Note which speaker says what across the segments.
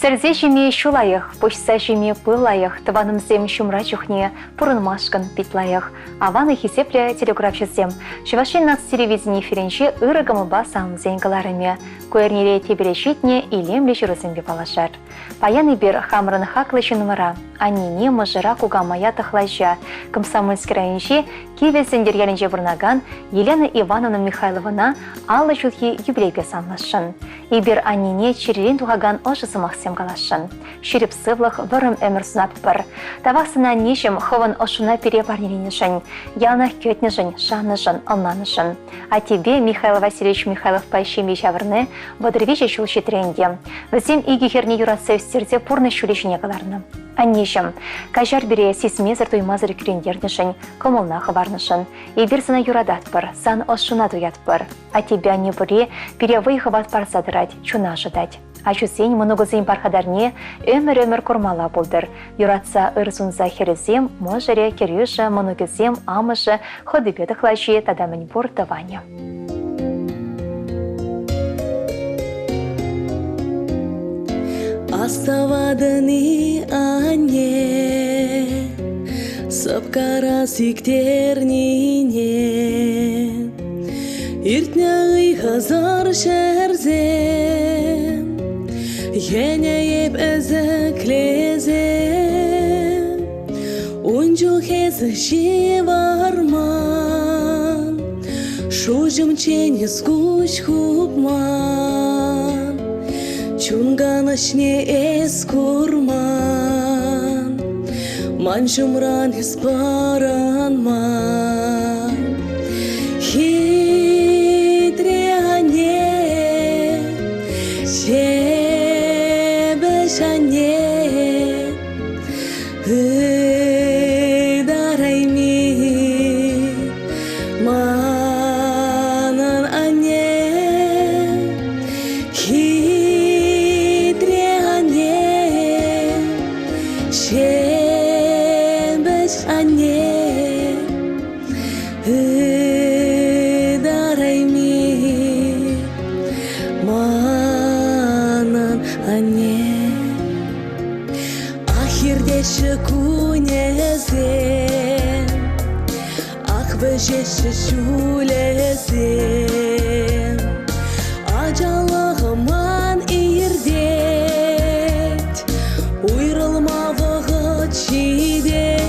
Speaker 1: Сәрзе жеме шулайық, почса жеме пылайық, тыванымзем шумра чухне, пурынмашкан питлайық. Аваны хисепле телеграф жездем. Шывашин нац телевидение ференші ырыгымы басам зенгаларыме. Көернере тебере житне илемле жүрізімбе балашар. Паяны бер хамрын хаклышы нумара. Анине мыжыра куга мая тахлайжа. Комсомольский районши кивесендер ялінже бұрнаган Елена Ивановна Михайловна аллы жүлхи юбилейге санлашын. Ибер анине черерен туғаган ошысы мақсем қалашын. Шеріп сывлық вырым өмір сунап бір. Тавақсына нешім хывын ошына пере барнеренешін. Ялнах көтнешін, шанышын, ылнанышын. А тебе, Михаил Васильевич Михайлов пайшеме жавырны, бодырвече шулши тренде. Візем игі херне юратсы өстерде пурны шулешіне қаларны. Аннешім, кажар бере сесмезір туймазыр күрендернішін, комылнағы барнышын. Ибір сына юрадат бір, сан ошына туят бір. А тебя не бұре, перевой хыват парсадырать, чуна жыдать. А чусень многозем пархадарне өмір-өмір кормала болдыр. Юратса ырсунза херезем, можере, керюша, многозем, амышы, ходыбеті хлачи, тадамын бұр даване.
Speaker 2: Аставадыны ане, сапкара сиктернине, иртняй хазар шерзем, енееп эзеклезем, унчу хезы шиварман, шужым чене скуч хупман. Чунганашне эскурман, маншумран испаранман. Хитриане, себешане, ыдарайми, манан ане. Шебеш ане, ыдарайми, манан ане. Ахирдеші күнезем, ақ бөжеші шулезем, ажалығыман ирдет, уйрылмавығы чидет,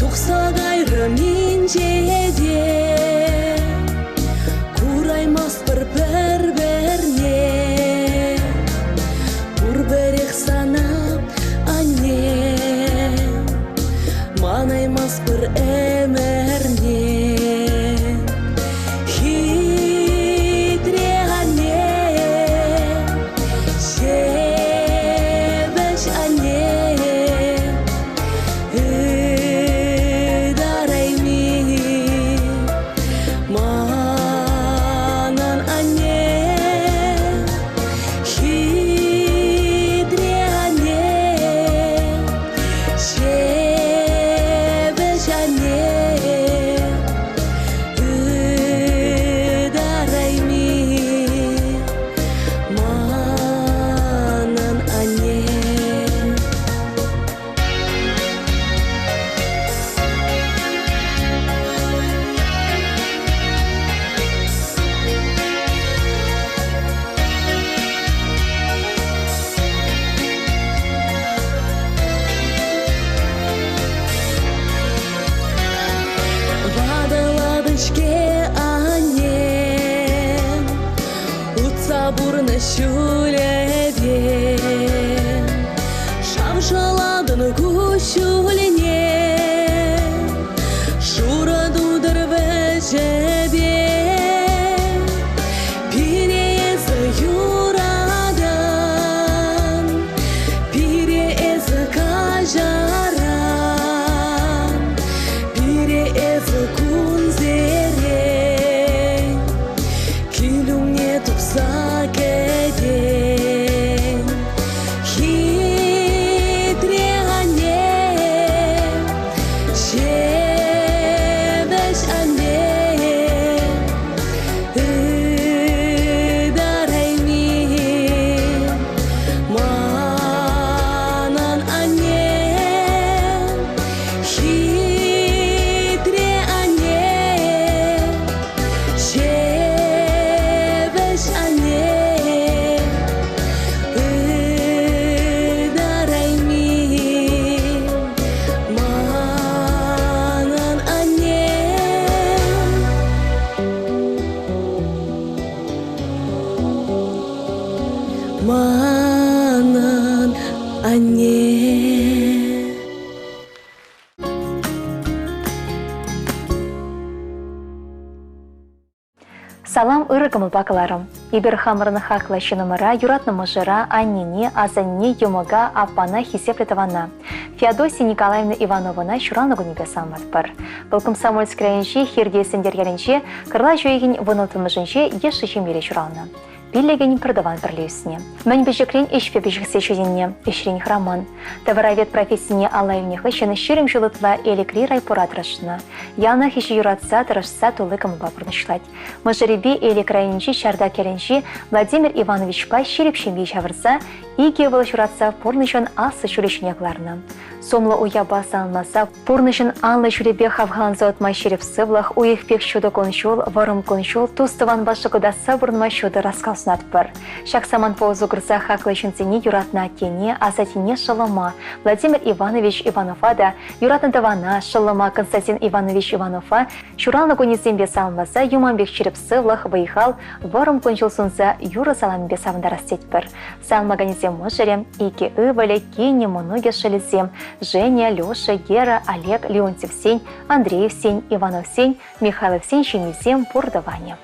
Speaker 2: тұқса қайры мен жеде, құраймас бір-біріне, бұр-бірек санап ане, манаймас бір әмірне. Бурны шуледен, шамшаладын күшуліне, шурадудыр вәжебе, пирезі юрадан, пирезі кажаран, пирезі күнзерен, килумне тұқса кеден, хитриане,
Speaker 1: Салам ырыкымы бакыларым. Ибер хамырны хакла шинымыра, юратнымы жыра, аннине, азанне, юмага, аппана хисеплетавана. Феодосия Николаевна Ивановна шуранлыгу небе салматпыр. Бұл комсомольск районче, хирдесіндер ерінче, кырла жойген вынылтымыжынче еші жемере шуралны. Биллеген продаван бірлеусіне. Мән бежеклен ешпе бежіксе шөзенне, ешрен храман. Таваравет профессияне алайымнеғы шыны шерім жылытла элекри райпора тырышына. Яна хеші юратса тырышса толыкым бапырнышлать. Мыжыребе элек районче шарда керенче Владимир Иванович па шерепшембе шавырса, иге выл юратса порнышын асы шүрешінекларны. Сомлы уя баса алмаса, порнышын анлы шүребе хавғанза отмай шереп сывлах, уих пек шуды коншол, варым коншол, тустыван башықыда сабырнма шуды раскалсын атпыр. Шак саман поузу кырса хаклы шынцене юратна аттене, азатине шылыма. Владимир Иванович Иванова да юратна давана, шылыма Константин Иванович Иванова, шуралны конезембе салмаса, юманбек шереп сывлах, выйхал, варым коншол сунса, юры саламбе савындар астетпір. Салма ганезем мыжырем, ике ывале, кене моноге шелезем, Женя, Леша, Гера, Олег, Леонтьев Сень, Андреев Сень, Иванов Сень, Михайлов Сень, Щенезем, Пурдаване.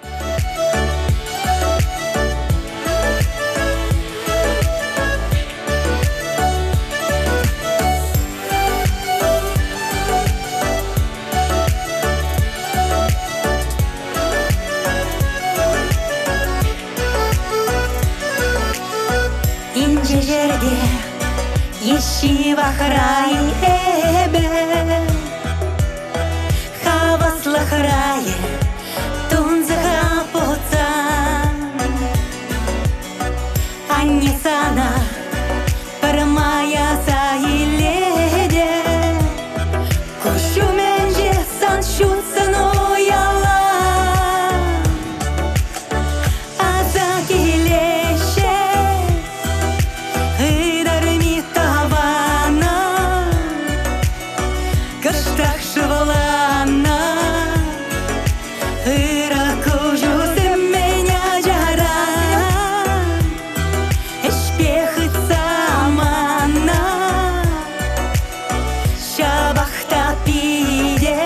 Speaker 3: Инже жерге Еши вахрай эбе, хаваслы храе, тунзыға пуцан. Анне сана, пармая саиледе, кушу менже сан шутсан уяла. Аза келеше, Кыштақ шывылана, ыраку жүзім меня жара, эшпехыт самана, шабақта пиде,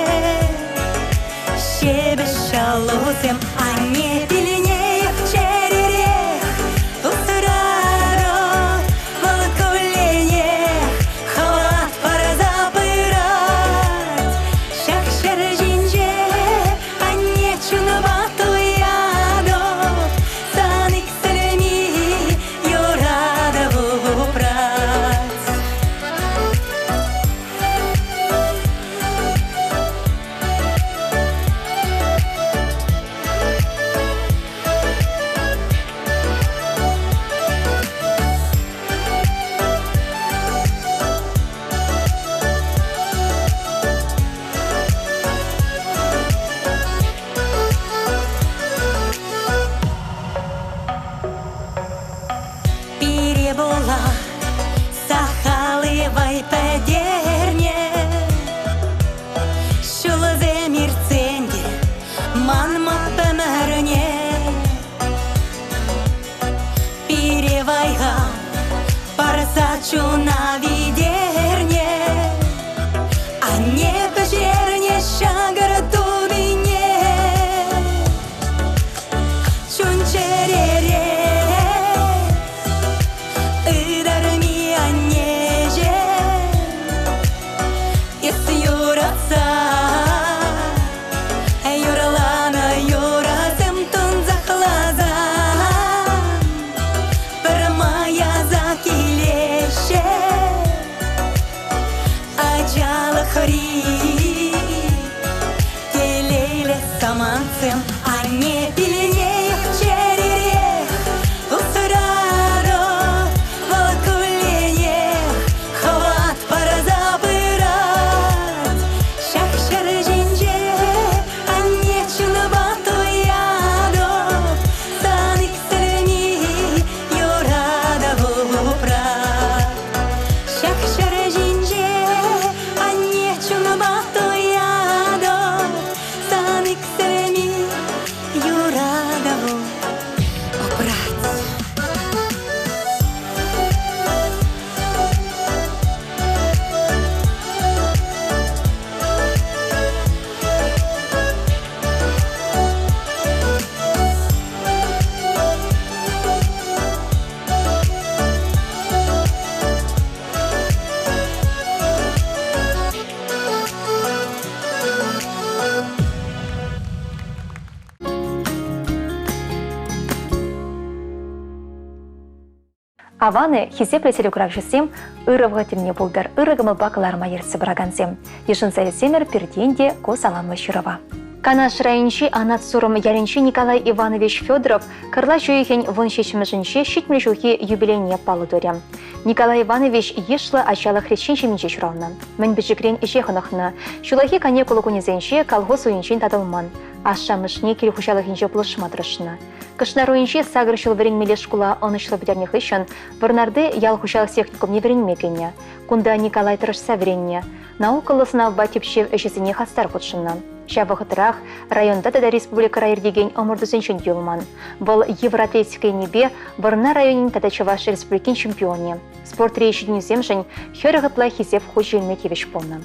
Speaker 3: шебе шалузем, а не пеленеях черерех, усырарот, волокуленех, халат паразапы. Перебола, сахалывай подерне, шулзе мирценде, манма пемерне. Перевайга, парсачу на видерне, а не пожерне шагар тубине. Чунчерере. Хри, келейле саманцем, а не пеленеях черерех, усырарот, волокуленех, хват пара забырат, шахшар жинже, а не чулбату ядов, санык сырни, юрада вупрат, шахшар жинже. Бату ядо, санык семи,
Speaker 1: Аваны хизепле телеграф жесем, ырывға темне булдыр, ырыгымы бакыларма ерсе брагансем. Ешін сәйсемер перденде косаламы шырыва. Канаш райончи анат сурым ялинчи Николай Иванович Федоров кырла жүйхен вон шешімішінше шитмел жухи юбилейне палудыря. Николай Иванович ешлы ачалы хрещен шеменче шуравны. Мен біжікрен ешехынықны. Шулахи канекулы кунезенше колхоз уйынчен тадылман. Ашшамышне кел хушалыхинче плышмадрышны. Кышнар уйынче сагыр шыл веренмеле шкула онышлы бідернех ишын, варнарды ял хушалық техникум не веренмекене. Кунда Николай тырышса веренне. Наукалы сынав батипшев эшесіне хастар құтшынна. Шабығытырақ районда да республика райырдеген омырдызыншын юлман. Бұл Евроатлетикай небе Варна районин тада Чуваш республикин чемпионе. Спорт рейші дүніземшін херығытла хизеп хужелмекевич полны.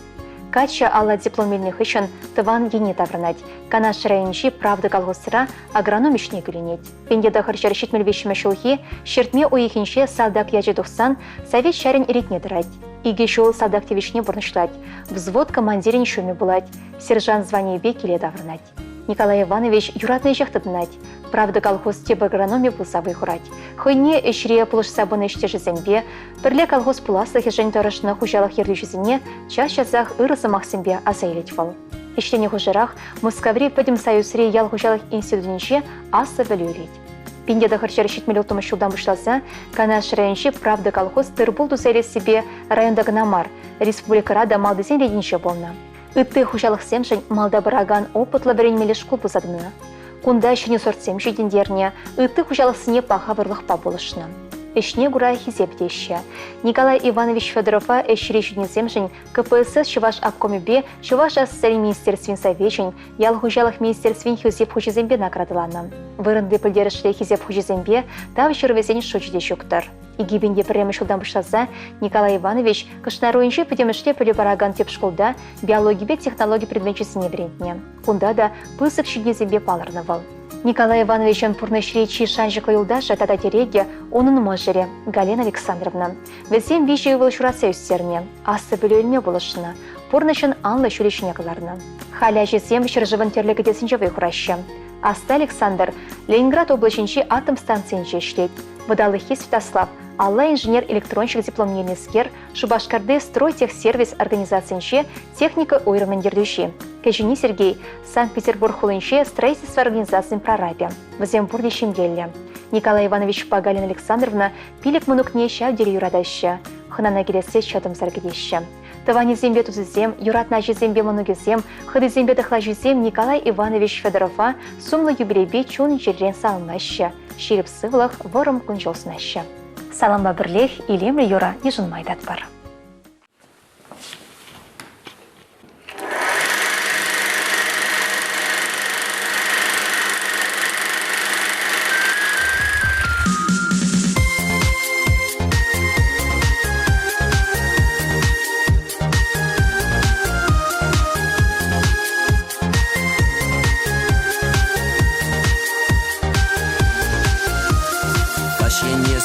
Speaker 1: Кача алла дипломельных ишын тыван ене таврынать. Канаш райончи правда колхозсыра агрономичне күленет. Пенде хырчар шитмельвешіме шулхи, шертме уехинше садак яжы тухсан, совет шарин иритне дырать. Иге шул садак тевишне бурнышлать. Взвод командирин шуме булать. Сержант звание бе келе даврынать. Николай Иванович юратный жақтыдынать. Правда колхоз теб агрономия пулса выхурать. Хойне эшре пулышса бұны іште жызембе, бірле колхоз пуласы хежен тарышны хужалық ерлі жүзіне час-часах ырысы мақсимбе асайлет вал. Иштене хужырах Москаври пөдім союзре ял хужалық институтынше асы білуелет. Пенде дахарчар шитмелі ұтымы шылдан бұшласа, Канаш районче правда колхоз тырбул дузайле себе райондагы намар, республикара да малдызен рединше болна. Үтті хужалық семшін малда біраган опытлы біренмелі шкул бұзадыны. Кунда ішіне сортсем жүйдендеріне үтті хужалықсыне паға бірлықпа болышны. Ішіне ғыра хизепдеші. Николай Иванович Федорова әшіре жүйденземшін КПСС Чуваш обкомебе Чуваш ассали министерствен совечен ял хужалық министерствен хизеп хужезембе наградыланы. Вырынды пілдерішле хизеп хужезембе тав шырвезен шучыде шуктар. Игибенде пірремі шылдан бұшласа, Николай Иванович кышнаруыншы пөдемішле пөлі бараган теп школда биологибе технология предметчесіне бірентіне. Кунда да пысық шүйдензембе палырны вал. Николай Ивановичын пурнышречи шанжықы юлдаша тата тереге оның можере Галина Александровна. Везем виші ұвыл шурасы өстеріне, асы білуілме болышына, пурнышын анлы шүрешіне қыларына. Халя жезем шыржывын терлігі десінже вайхураща. Аста Александр Ленинград облачынче атом станциянче ішлет. Выдалыхи Святослав Алла инженер-электронщик дипломный емескер, Шубашкарды стройтехсервис организациянче техника ойрымындердуши. Кежини Сергей Санкт-Петербург хулынче строительство организациян прорабе. Вазембурде шимгелле. Николай Иванович Галина Александровна пилек мунукне шавдері юрадаща. Хынана келесе чатым заргедеща. Тавани зембе тузызем, юратна жезембе мунугезем, хыды зембе дыхла жезем Николай Иванович Федорова сумлы юбилейбе чун жерден салынаща. Шеріп сывлық ворым күнжолсынаща. Саламба бірлех илемлі юра ежін майдат бар.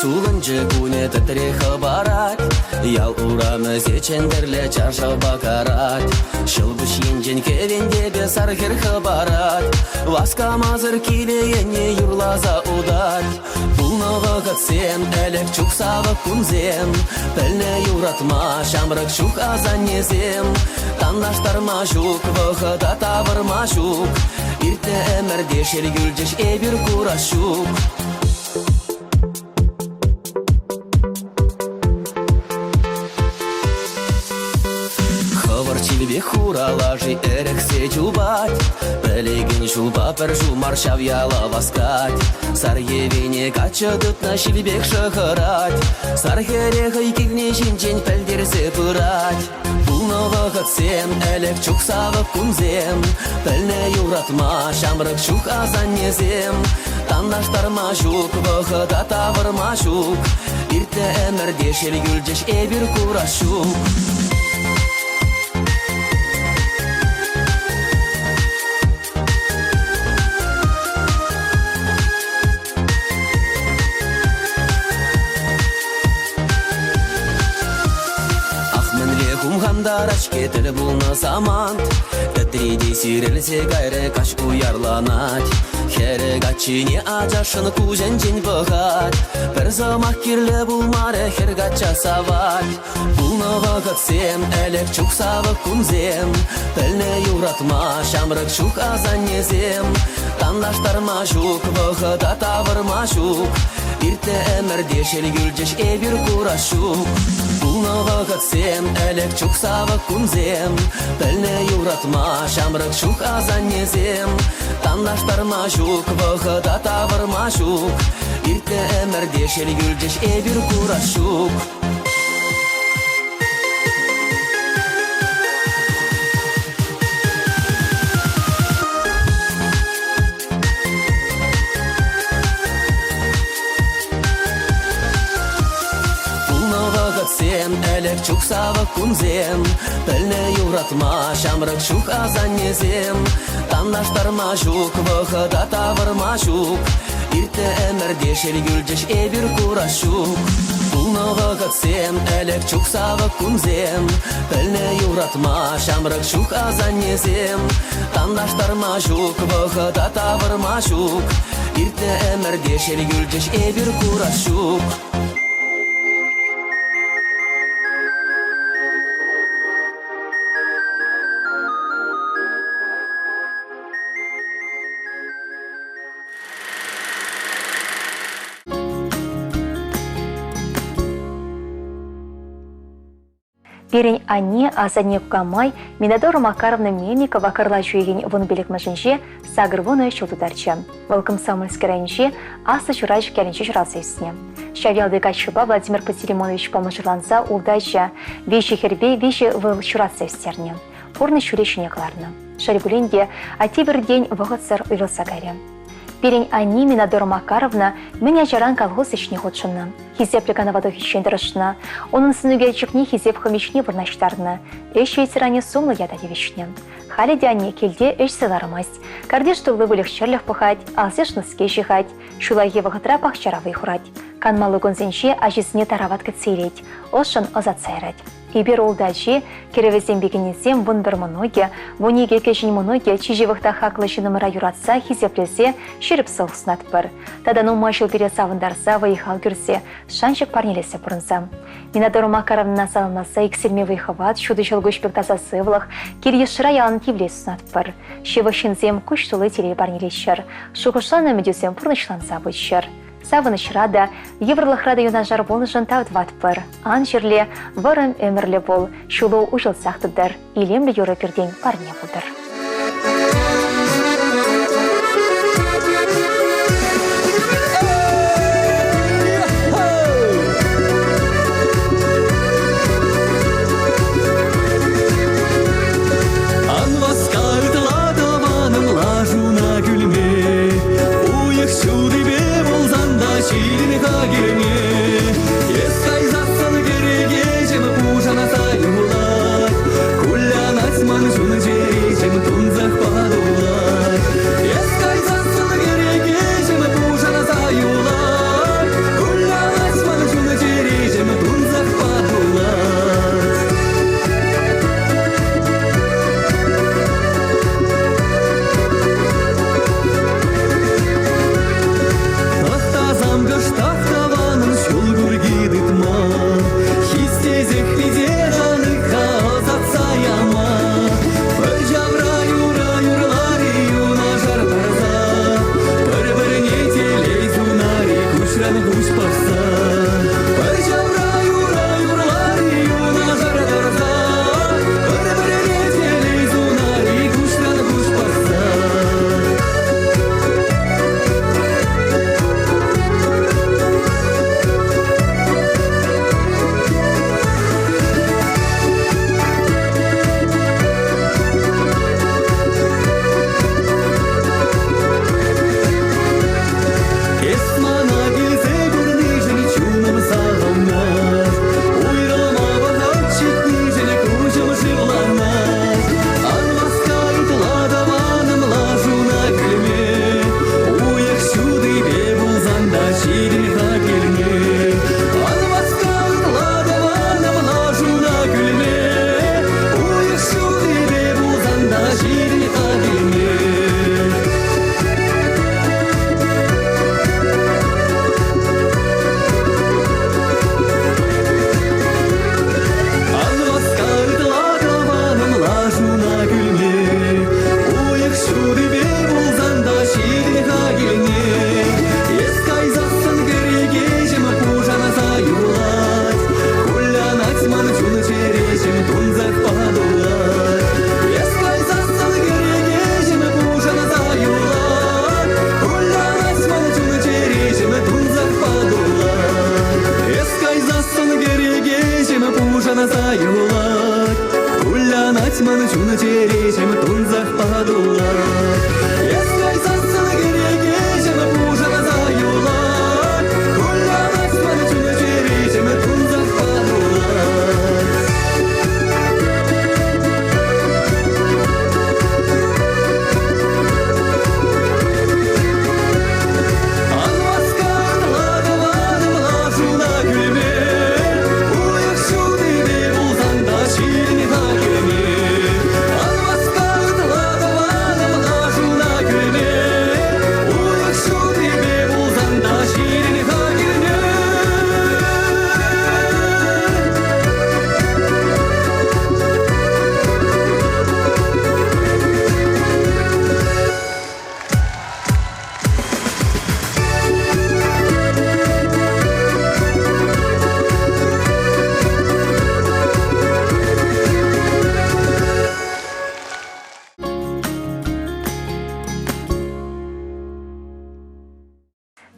Speaker 4: Сулынчы куне тітірехі барат, ял урамы зечендерлі чаршау бакарат. Шылбыш енжен кевендебе сархерхі барат, васка мазыр килеене юрлаза удат. Бұлнығы ғытсен, әлік чуксавы күнзем, пілне юратма, шамрық шук азанезем. Таннаштарма жук, вғыда тавырма жук, иртне әмірде шергүлжеш эбір курашук. Чилбе хуралажи эрексе чубать, пелеген шулба пержу маршав яла васкать. Сарьевене качадыт на шилбек шахарать, сархерехай кигне жинчен пельдерсе пырать. Бұлнығы ғытсен, әлік чуксавы күнзем, пілне юратма, шамрық шук азанезем. Таннаштарма жук, вғыда тавырма жук, иртне әмірде шергүлжеш эбір курашук. Дарач кетіл бұлны заман. Тәттірейде сирелсе гайры каш уярланат. Хері гатчине ажашын кузен-жен бұғат. Бір замақ керлі бұлмары хер гатча сават. Бұлны вағытсем, әлік чук савы күнзем. Пілні юратма, шамрық чук азаннезем. Тандаштарма жук, вғыда тавырма жук. Ирте әмірде шелгүлжеш әбір күрашук. Бұлны вағытсем, әлік чук савы күнзем. Пілні юратма, шамрық чук азаннезем. Тандаштарма жук, вғыда тавырма жук. Ирте әмірде шелгүлжеш әбір күрашук. Сем, әлік чук савы күнзем. Пілні юратма, шамрық чук азаннезем. Тандаштарма жук, вғыда тавырма жук. Ирте әмірде шелгүлжеш әбір күрашук. Бұлны вағытсем, әлік чук савы күнзем. Пілні юратма, шамрық чук азаннезем. Тандаштарма жук, вғыда тавырма жук. Ирте әмірде шелгүлжеш әбір күрашук.
Speaker 1: Перень Анне Азане Кукамай, Минадора Макаровна Мельникова Карлачу еген вон белек машинче сагыр воны шутударчы. Волком самольский районче асы чурач кәрінче журасыйсіне. Шавялды качыба Владимир Пантелеймонович помышланса улдача вещи хербе вещи выл чурасыйстерне. Порны чуречіне кларны. Шарибуленде ати бір день вғытсыр уйлыса гәрі. Перень Анне Минадора Макаровна меня жаран колхоз ичне ходшынны. Хизеп лекановато хищендірішні. Оның сынуге чекне хизеп хымешне вырнаштарны. Эш ветеране сумлы яда девишне. Халі дяне келде эш сыларымась. Кардеш тұлы вылық шерліх пұхать, алсеш нұске жихать, шулайге вғытра пақчара выхурать. Канмалы гонзенше ажисіне тарават кіцелет, ошын ызат сайрать. Ибер олдачи, керевесен бекенесем вон бір мұноге, вонеге кешін мұноге чижевықта хақлышыны мұра юратса хизеплесе шеріп сылғыснат бір. Тадан умашыл пере савындарса вайхал күрсе, шаншық парнелесе бұрынса. Минадора Макаровна салынаса иксерме вайхават, шуды жылгөш бектаса сывлық, кере шыра ялын тивлес снат бір. Шевышынзем күш тұлы теле парнелешір, шуғышланы мүдесем пұрнышланса бұтшыр. Савыныш рада, еврлық рада юнажар болышын тавдват бір. Ан жерле, варым өмірлі бол, шулу ұжыл сақтыдыр, илемлі юры перден парне бұдыр.
Speaker 2: Кулянать манжуны жери, чем тун захвату.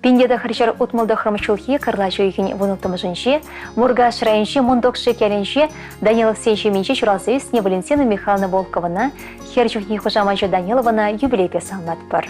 Speaker 1: Пиндеда харчар утмалда храмчулхи карлачу ихин вунуктамыжынче, мурга шрайынче мундокши кәленче Данилов сенчеменче чуразыйсне Валентина Михайловна Волкована, херчухни хужамача Данилована юбилей песалнат пар.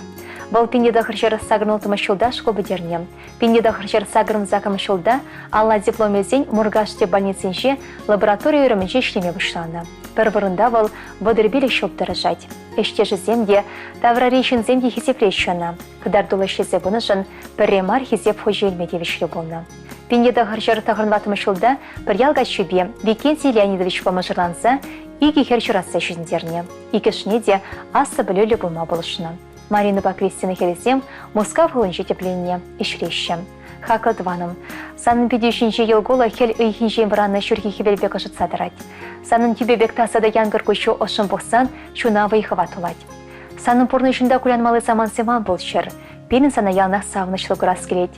Speaker 1: Был пиндеда харчар сагрнутыма шулда школбы дерне. Пиндеда харчар сагрн закам шулда, алла дипломезень мургаште больницинче лабораторию ремонче шлеме вышлана. Первырында был бодырбилик шоп дырыжать. Эште же земде, таврарейшин земде хисеплещана. Кадар дулашезе бунышын, перремар хисеп хожельмедевишлю болна. Пиндеда харчар тагрнватыма шулда, перялга чубе, Викентий Леонидович помажырланса, иги херчурасы жүзіндерне. Икешнеде асы білөлі болма болышына. Марина Бакристина Хелесем, Москва хылынче тепленне, ишрещем. Хакл дваным. Санын 53 ел гола хел ыйхинчен вранны шүрхи хибелбек ашытса дырать. Санын тюбебек тасада янгыр көшу ошын бұқсан, шуна вайхыва тулать. Санын порны жүнда кулянмалы заман семан бұл шыр. Пенін сана ялнақ савынышлы күрас келет.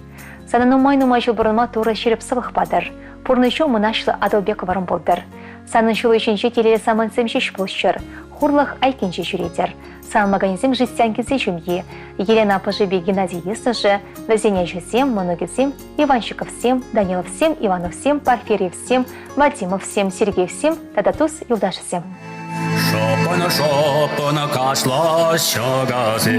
Speaker 1: Санын умай-нумай жыл бұрынма туры шеріп сылық бадыр. Порны шу мұнашлы Адылбек варым болдыр. Санын шулы үшінші телелі саман семшеш бұл шыр. Хурлах айкенче жүредер. Сан магазин жестянкизе жүмье. Елена Пожиби Геннадий Есныжи, Вазеня Жюзем, Моногизем, Иванщиков всем, Данилов всем, Иванов всем, Порфирьев всем, Вадимов всем, Сергей всем, Тадатус Юлдаша всем.
Speaker 5: Шопана, шопана, кашла шагазем,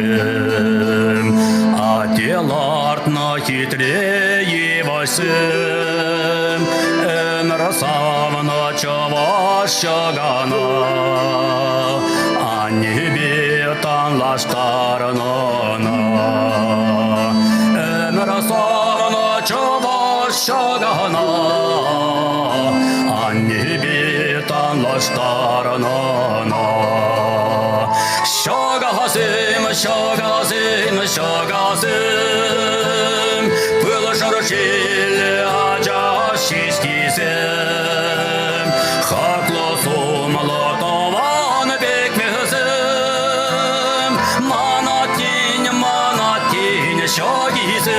Speaker 5: а телартна хитрее восем, росавна чава шагана, а небе там лаштарнана, росавна чава шагана, а небе там лаштарнана. Шагазем, шагазем, шагазем, было шарашили, аджа шискизем, хаклосу молотован бекмезем, манатин, манатин, шагизем,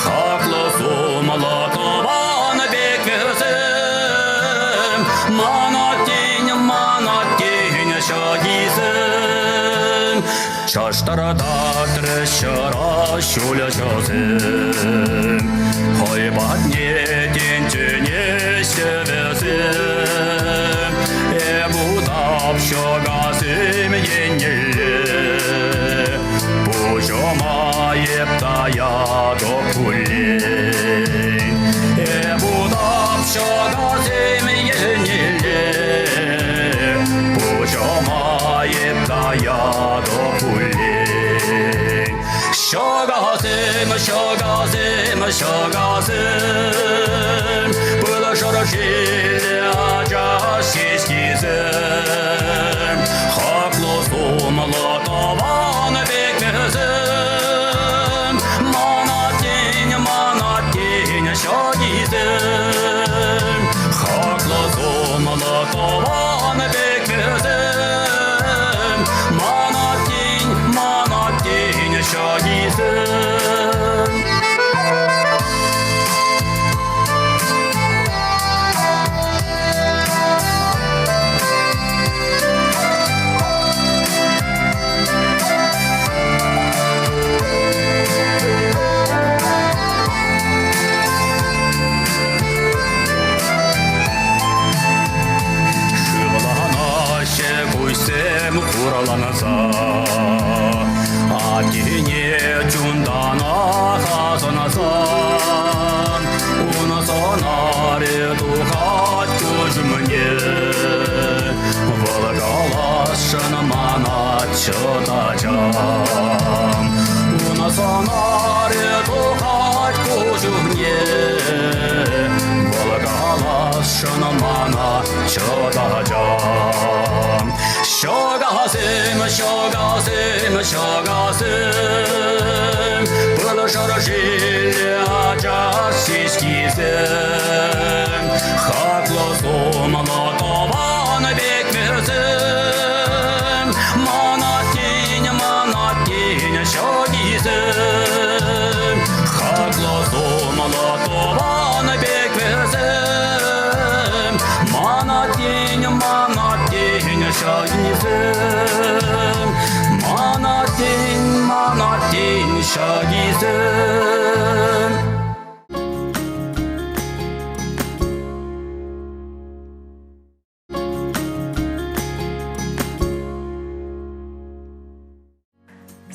Speaker 5: хаклосу молотован бекмезем, манатин, манатин, шагизем, шаштарада трещара шуля жазем, хайбат не денчене севезем, будап шагазем енеле, пужомаеп тая до пулей, будап шагазем енеле, пужомаеп тая до пулей. Шагазем, шагазем, шагазем, было шарашили, аджа шискизем, хаклосу молотован бекмезем, манатин, манатин, шагизем, хаклосу молотован бекмезем, манатин, манатин, шагизем. Куйсем кураланаса, атине чундана хазанаса, унасанаре духат кужмне, волгалашын манат чотачам, унасанаре духат кужмне, волгалашын манат чотачам. Шагазем, шагазем, шагазем, было шарашили, аджа шискизем, хаклосу молотован бекмезем, манатин, манатин, шагизем, хаклосу молотован бекмезем, манатин, манатин, шагизем, манатин, манатин, шагизем.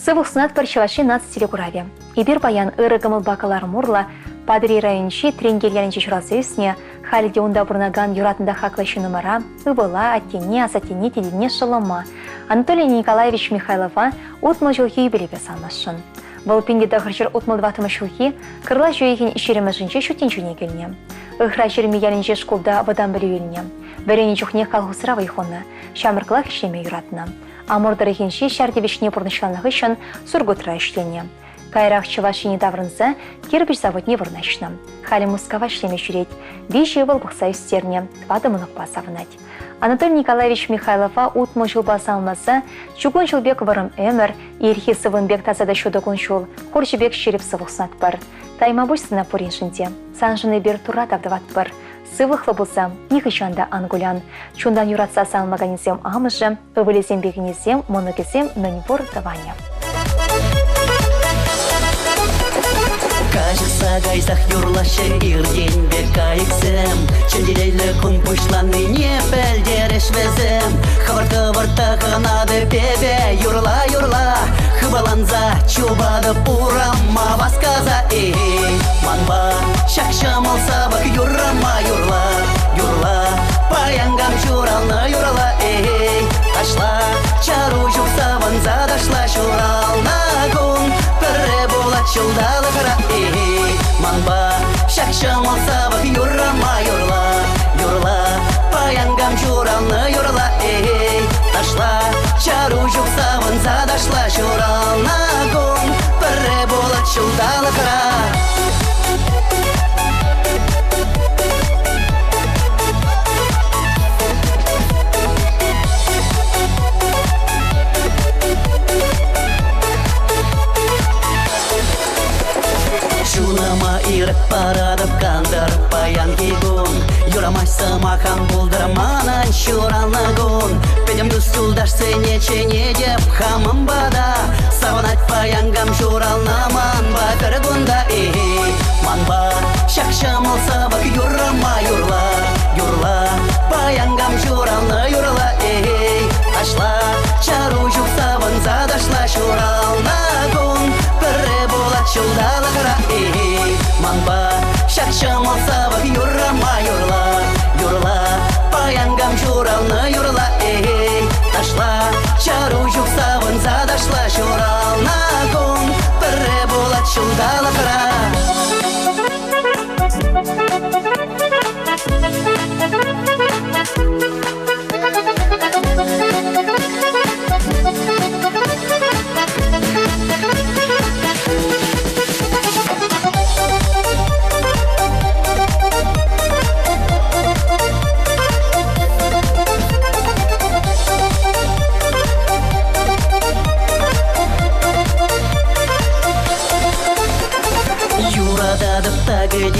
Speaker 1: Сывых сунат парчеваши нац телекураве. Ибир баян ырыгымыл бакалар мурла, падри райончи тренгельянчи чурасыйсне, халиде унда бурнаган юратында хаклашы номера, ыбыла, аттене, асатене, тедене шалома. Анатолий Николаевич Михайлова утмыл жылхи юбилепе салмашын. Бұл пенде дағырчыр утмыл дватымы жылхи, кырла жүйеген ишеремешінче шутенчуне келіне. Ыхра жерме ялінче школда вадан білі еліне. Бәрене чухне қалғысыра вайхоны, шамырқылақ ішлеме юратына. Амордары хенші шардевішне бұрнышланығы үшін сургутра ішлене. Кайрақ чывашыне даврынса, кирпич заводне вырнашны. Халі Мускава ішлеме жүрет, бейші выл бұқса үстерне, твады мұнық басавынат. Анатолий Николаевич Михайлова утмыл жыл басалмасы, чугун жылбек вырым өмір, ерхи сывынбек тазада шудығын жыл, хоржыбек шеріп сывық сынат бар. Тайма бұшсына пұреншінде, санжыны бір тура тавдыват бар. Сывықлы болсам, нехышанда ангулян. Чундан юратса салмаганезем амыжы, өвілезем бегінезем, моногезем нөнбор даване.
Speaker 6: Кажется, гайзах юрлашы ирден бек кайыксым. Чөнделейлі күн пұшланы не пәлдереш везім. Хывырты-выртығынады бебе юрла-юрла. Хыбаланза чубады пурама васказа манба. Шақшамыл сабық юрама юрла, юрла. Паянгам журалны юрла Ашла, чару жүк савынза дашла журална гун. Пірі болат жылдалы қыра манба. Шақшамыл сабық юрама юрла, юрла. Паянгам журалны юрла Ашла, чару жүк савынза дашла журална гун. Пірі болат жылдалы қыра. Шунама иріп парадып қандырып паян кейгун. Юрамайсы мақан бұлдырманан шуралны гун. Педем дүстулдаш сенечене деп хамым бада. Савынат паянгам журална манба бір гунда манба. Шақшамыл сабық юрама юрла, юрла. Паянгам журалны юрла Ашла, чару жүк савынза дашла журална гун. Пірі болат жылдалы қыра манба. Шақшамыл сабық юрама юрла, юрла. Паянгам журалны юрла Ашла, чару жүк савынза дашла журална гун. Пірі болат жылдалы қыра.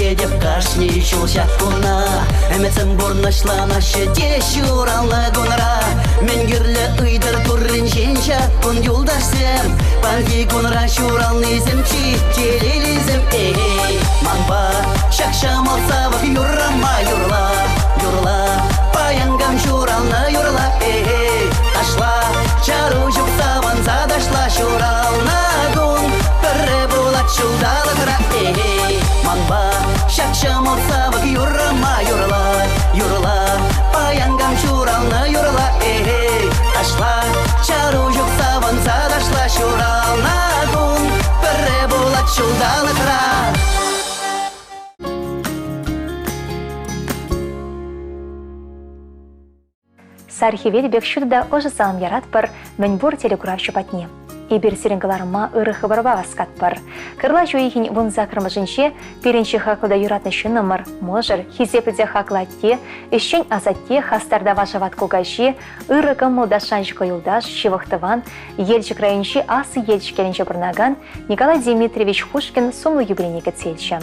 Speaker 6: Деп кашни шулшак куна Әмәтсім борнашлана шеде шуралны гунра Менгерлі ұйдыр туррин женша күн юлдашсем Панги гунра шуралнызым читтелелізім манба. Шақшамал сабық юрама юрла, юрла. Паянгам журалны юрла Ашла, чару жүк савынза дашла шуралны гун. Пірі болат жылдалы қыра манба. Шақшамыл сабық юрама юрла, юрла. Паянгам журалны юрла Ашла, чару жүк савынза дашла шуралны гун. Пірі болат жылдалы қыра.
Speaker 1: Сархивел бекшудда ожы салым ярат бар мәнбур телекурав шупатне. Ибір сиренгаларыма ыры хыбарба васкат бар. Кырла жуихин вунза кырмыжынше, перенші хақылда юратны шынымыр, можыр, хизепіде хақла те, ішчен азатте хастарда вашават кугаши, ыры кымылдашан жықы юлдаш, шивықтыван, елчік райынши асы елчік келінче бұрнаган Николай Дмитриевич Хушкин сомлы юбилейнеге цельчі.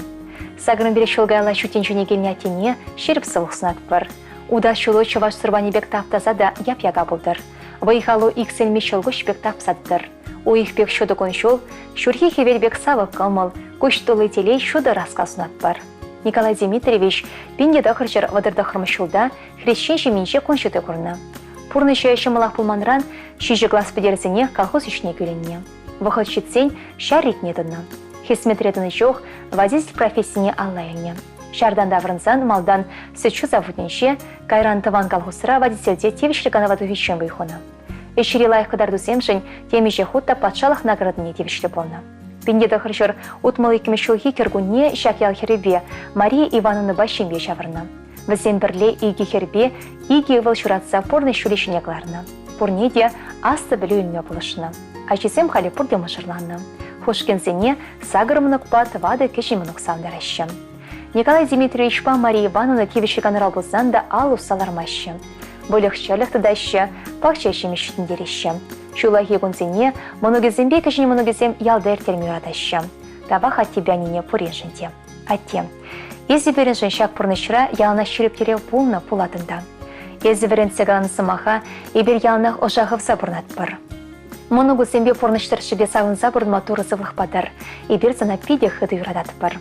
Speaker 1: Сагрын бір шылгайла шутенчуне келнятене шеріп сылықсынат бар. Удас шулы чываш сырбанебек таптазада яп-яга бұлдыр. Вайхалу икселме шылғыш бек тапсаддыр. Уих бек шуды коншул, шурхи хевелбек савы кымыл, көштулы телей шуды рассказынат бар. Николай Дмитриевич пенде дақырчыр вадырды хырмышулда хрещен жеменше коншуды көрні. Пурны шайшы мылақ пулманран шижі глаз педерзіне колхоз үшіне көленне. Выход щитсень шарит недана. Хисметреданы жох водитель профессияне аллайне. Шардан даврынсан малдан сычу заводненше кайран тыван колхозра водительде тевишлігана вадувичен выйхона. Эшири лайық кадарду семшін темеже хутта патшалық наградыне тевишлі болна. Пиндеда хыршыр утмалы кемешулхи кергуне шакял херебе Мария Ивановна Башимбе шавырна. Візен бірле иги хербе иги вылшуратса порны шулешіне кларна. Порнеде асты білі үлме болышына. Ачисем халі пұрде мұшырланна. Хушкенсене сагырымынық пат вады кешімінік саудараща. Николай Дмитриевич па Мария Ивановна тевишліганы рабылсан да алу салармаща. Бөлікшілік тыдаща пақчайші мешітін дереща. Шулахи гунзене моногезембе кешіне моногезем ялдер термиратаща. Таба хаттебянине пуреншінде. Атте. Езі беріншін шак пұрнышыра ялына шүріптере пулна пулатында. Езі берін сегаланы сымаха ебер ялынақ ошағывса бұрнат бір. Моногезембе пұрныштыршыбе сағынса бұрын моторы зывлықпадар. Ебер зана пиде хыды юрадат бір.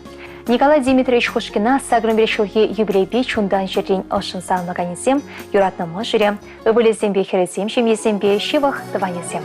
Speaker 1: Николай Дмитриевич Хушкина сагрымбершілге юбилейбе чундан жерден ошын салмаганесем, юратна мұжыре, өбілезембе херезем шемезембе шивах тыванесем.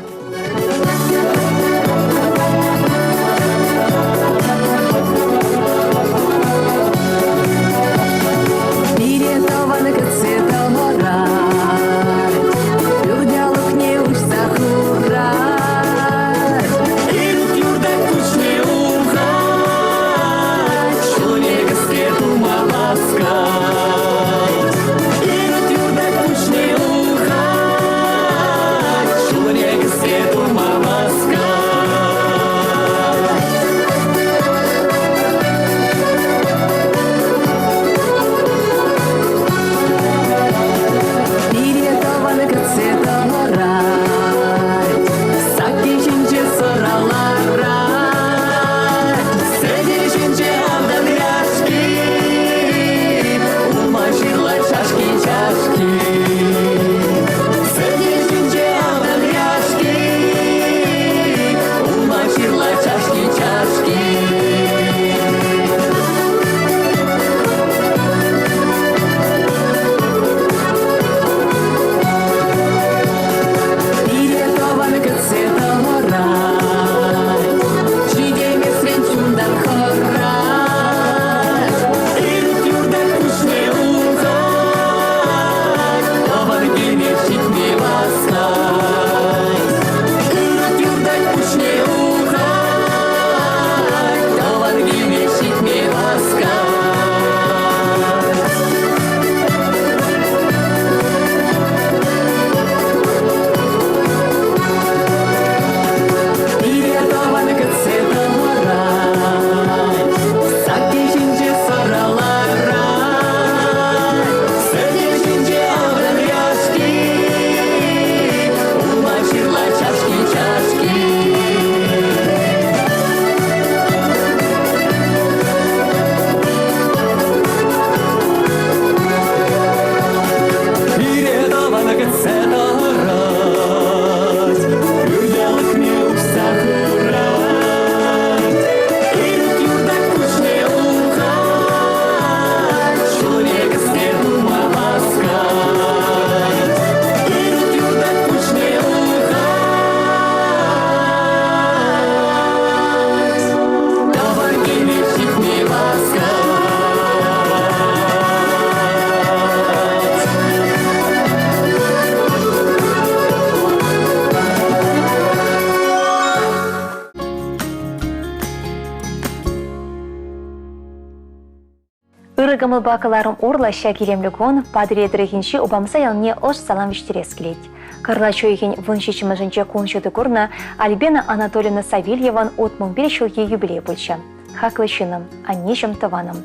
Speaker 1: Ырыгымыл бакаларым урлаща келемлігон падыредірігінші обамса ялне ош салам виштерес келет. Карла чойген выншичімі жынче кончуды көрна Альбена Анатольевна Савельеван отмын бір шылге юбилей бұлча. Хаклы шыным, аннешім тываным.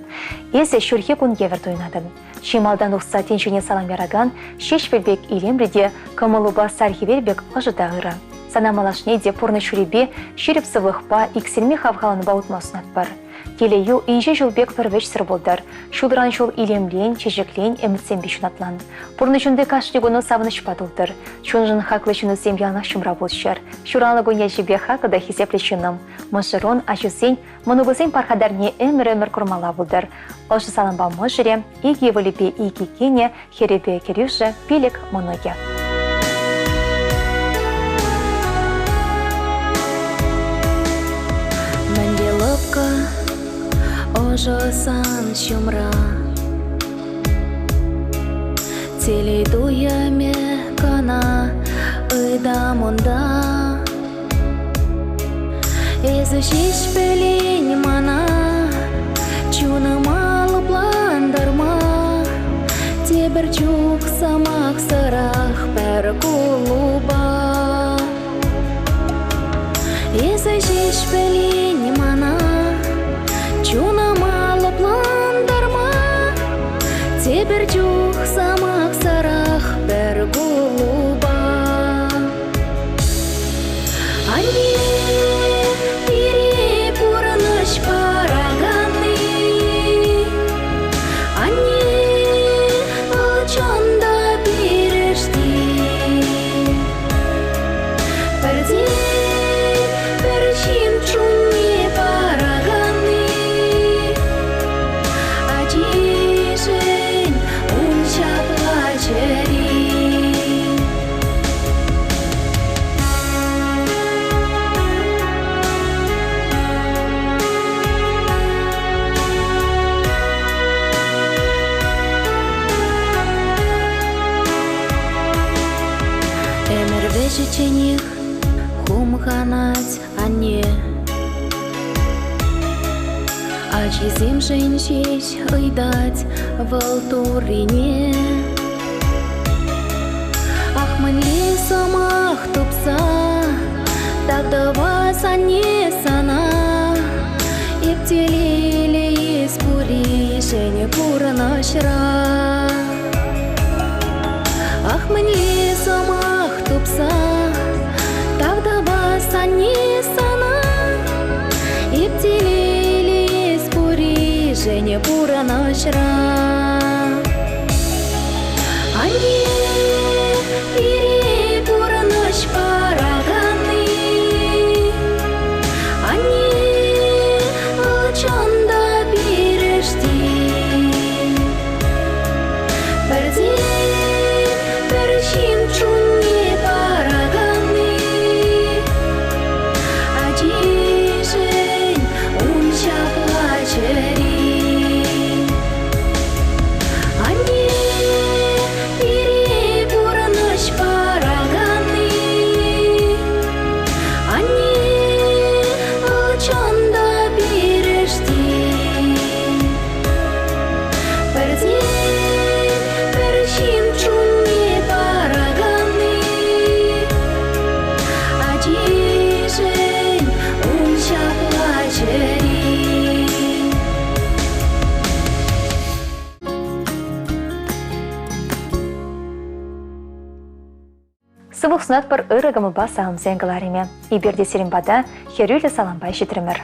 Speaker 1: Есе шүрхе күн евер тойнадын. Шималдан ұқса теншіне салам яраган, шеш белбек илемреде, кымылуба сархи вербек ұжыда ыры. Санамалашне де пұрны шүребе, шеріп сывықпа, иксерме хавхаланы баутмасын атпар. Келею инже жылбек пірвеш сыр болдар. Шулран жол илемлен, чежеклен, әмітсен бешін атлан. Пұрны жүнді кашлигоны савыныш падылдыр. Чунжын хаклы жүні землянақ шымра болшар. Шуралы гөне жебе хақы да хизепле шыным. Мұшырон, ашысен, мұнығызен пархадарне әмір-әмір күрмала болдар. Ошы саланба мұжыре, иге вылепе иге кене, херебе керюші, пелек мұныге.
Speaker 7: сан шумра Теледуя мекана ыдамонда Эзышиш пелень мана Чуна мало бландарма Теберчук самак сарах перкулуба Эзышиш пелень мана Чуна мало бландарма Теберчук самак сарах перкулуба Ане перепурныш параганы Ане очонда берешти Перде перчин чунне параганы Ачишен унча плачери Эмер вешечених хумханать ане Ачизим женщич ыйдать в алтурине Ахманли самах тупса Тогда вас ане сана Иптелили испури жене пуранашра Ахманли самах тупса Тогда вас ане сана Иптелили испури жене пуранашра Ане перепурныш параганы Ане очонда берешти Перде перчин чунне параганы Ачишен унча плачери Ане перепурныш параганы Ане очонда берешти Перде перчин чунне параганы Ачишен унча плачери
Speaker 1: Сывық сынат бір ырығымы басағым зәңгіларыме. Иберде серімбада херюлі саламбай жетірімір.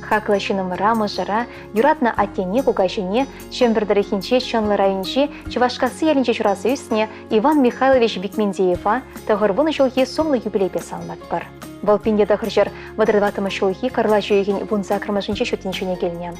Speaker 1: Хақлы шынымыра мұжыра, юратна аттене кугашыне, чембірдірі хинче чонлы районче, Чувашкасы елінче чурасы үстіне Иван Михайлович Бекмендеева тұғырбыны жылғы сомлы юбилейпе салынат бір. Бұл пенде тұғыржыр вадырдатымы жылғы қарла жүйеген вунза кірмышынче шөтіншіне келіне.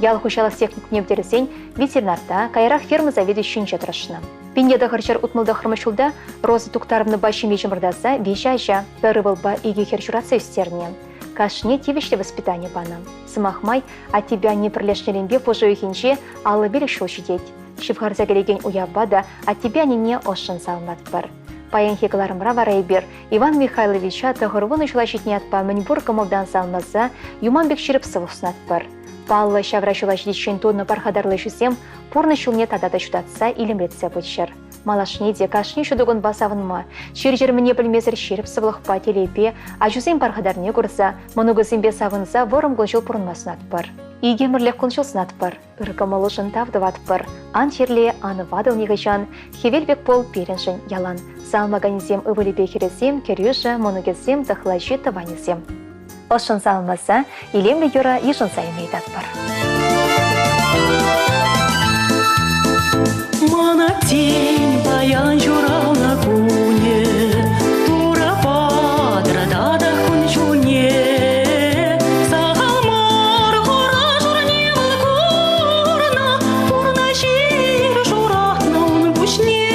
Speaker 1: Ял хушалас техник невдерсен ветеринарда кайрах фермы заведующинче тұрышына. Пенде тұғыржыр ұтмылды қырмышылда розы туқтарымны башым ежімірдаса вешайжа бәрі болба иге херчурасы үстеріне. Кашне тивишле воспитание бана. Самахмай, а тебя не прилешнеленбе пожуюхинче, аллы белік шулшидеть. Шифхарза келеген уябада, а тебя не ошын салынат бір. Паянхегаларымра варайбер, Иван Михайловича тұғырвыны жулашетне атпа мінбур комылдан салынаса, юманбек ширіп сывуснат бір. Паллы шавра жулашетшен тонны пархадарлы жүзем, пурны шулне тадада жудатса илімретсе бұтшыр. Малашне де кашне шудугын басавынма, шер-жерміне білмезір шеріп сывлықпа телепе, а жүзем пархадарне көрса, мұнығызембе савынса ворым ғылжыл пұрынмасын атпыр. Игемірлік құншылсын атпыр, ұрқымылышын тавдыват бір, ан жерле аны вадылнегі жан, хевелбек пол переншін ялан, салмаганезем ывылебе херезем, керюжа, мұнығызем дықлайжы таванезем. Ошын салмаса, илемлі юра ежін сайымейд атпыр.
Speaker 2: Мана тень баян журал на куне, тура падрада да кунчуне. Сағалмар ғора жұрне бұл курна, пурна жир журатна он бушне.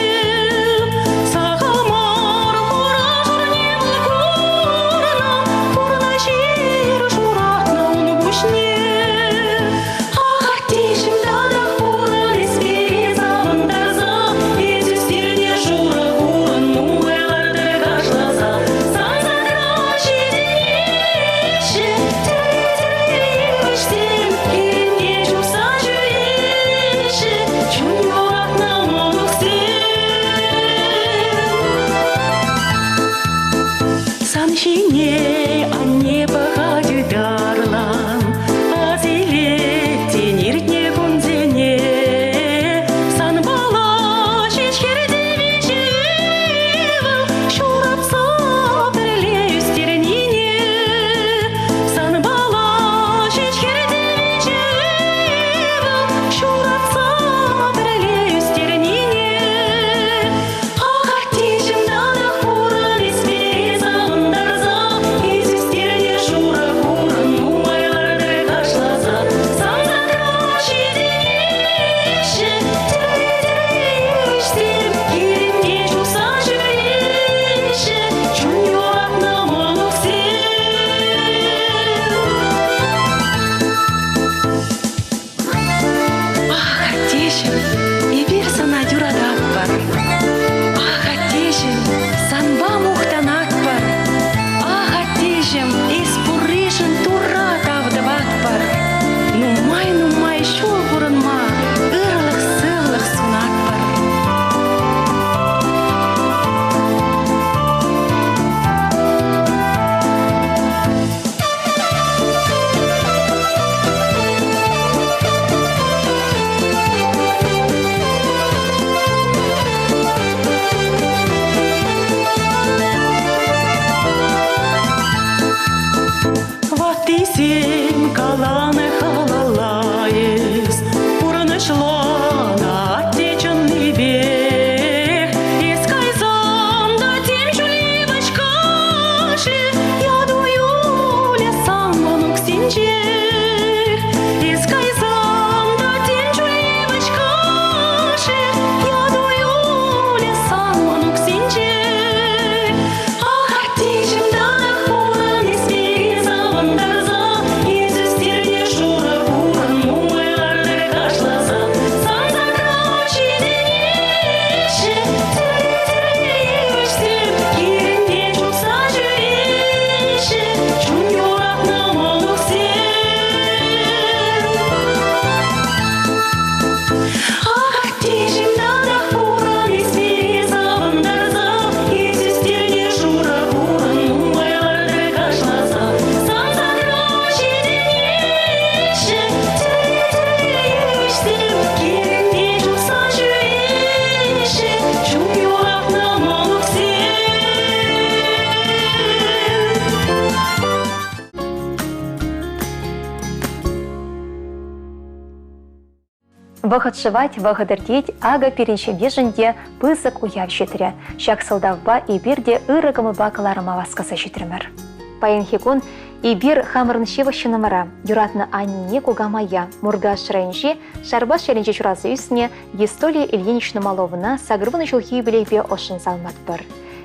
Speaker 2: Сағалмар ғора жұрне бұл курна, пурна жир журатна он бушне. Ах, чине, а не пахати дарлам, а зиле тениртне кунзене, сан бала чечкерде вечевал, шурапса перлею стернине, сан бала чечкерде вечевал, шурапса перлею стернине. Ах, артищем данах пуран и смиризан дарза, и сестерне шура пуран, ну айларды кашлаза, сан закраши денеші, тірейдерейштем, керемге чуса жүреші, чун юрақна мұлық сен. Ах, артищем, и бир сана дюрадат бар. Ах, артищем, санба мухтанат бар. Ах, артищем, из пурышын тура тавдават бар. Ну май, шул бурынма, ырлық сыллық сунат бар. Вот и семь каланы халалаес, пурны шла на отеченный век. Из кайзанда тем чуливочка шли, я дую лесам монук синчек. Из кайзанда тем чуливочка шли, я дую лесам монук синчек. Ах, артищем данах пуран и смиризан дарза, и сестерне шура пуран, ну айларды кашлаза, сан закраши денеші, тірейдерейштем, керемге чуса жүреші, чун юрақна мұлық сен. Ах, артищем данах пуран и смиризан дарза, и сестерне шура пуран, ну айларды кашлаза, сан закраши денеші, тірейдерейштем, керемге чуса жүреші, чун юрақна мұлық сен.
Speaker 1: Вахатшывать, вахадырдеть, ага перенченде жінде пызык уяв жетірі. Шак сылдавба и бирде ырыгымы бакаларыма васкасы жетірмір. Паянхикун и бир хамырын шеващынымыра, юратны аннине кугамая, мурга шырайынши, шарба шеренче чуразы үсіне, Естолия Ильинична Маловына сагрывыны жылхи юбилейбе ошын салмат бір.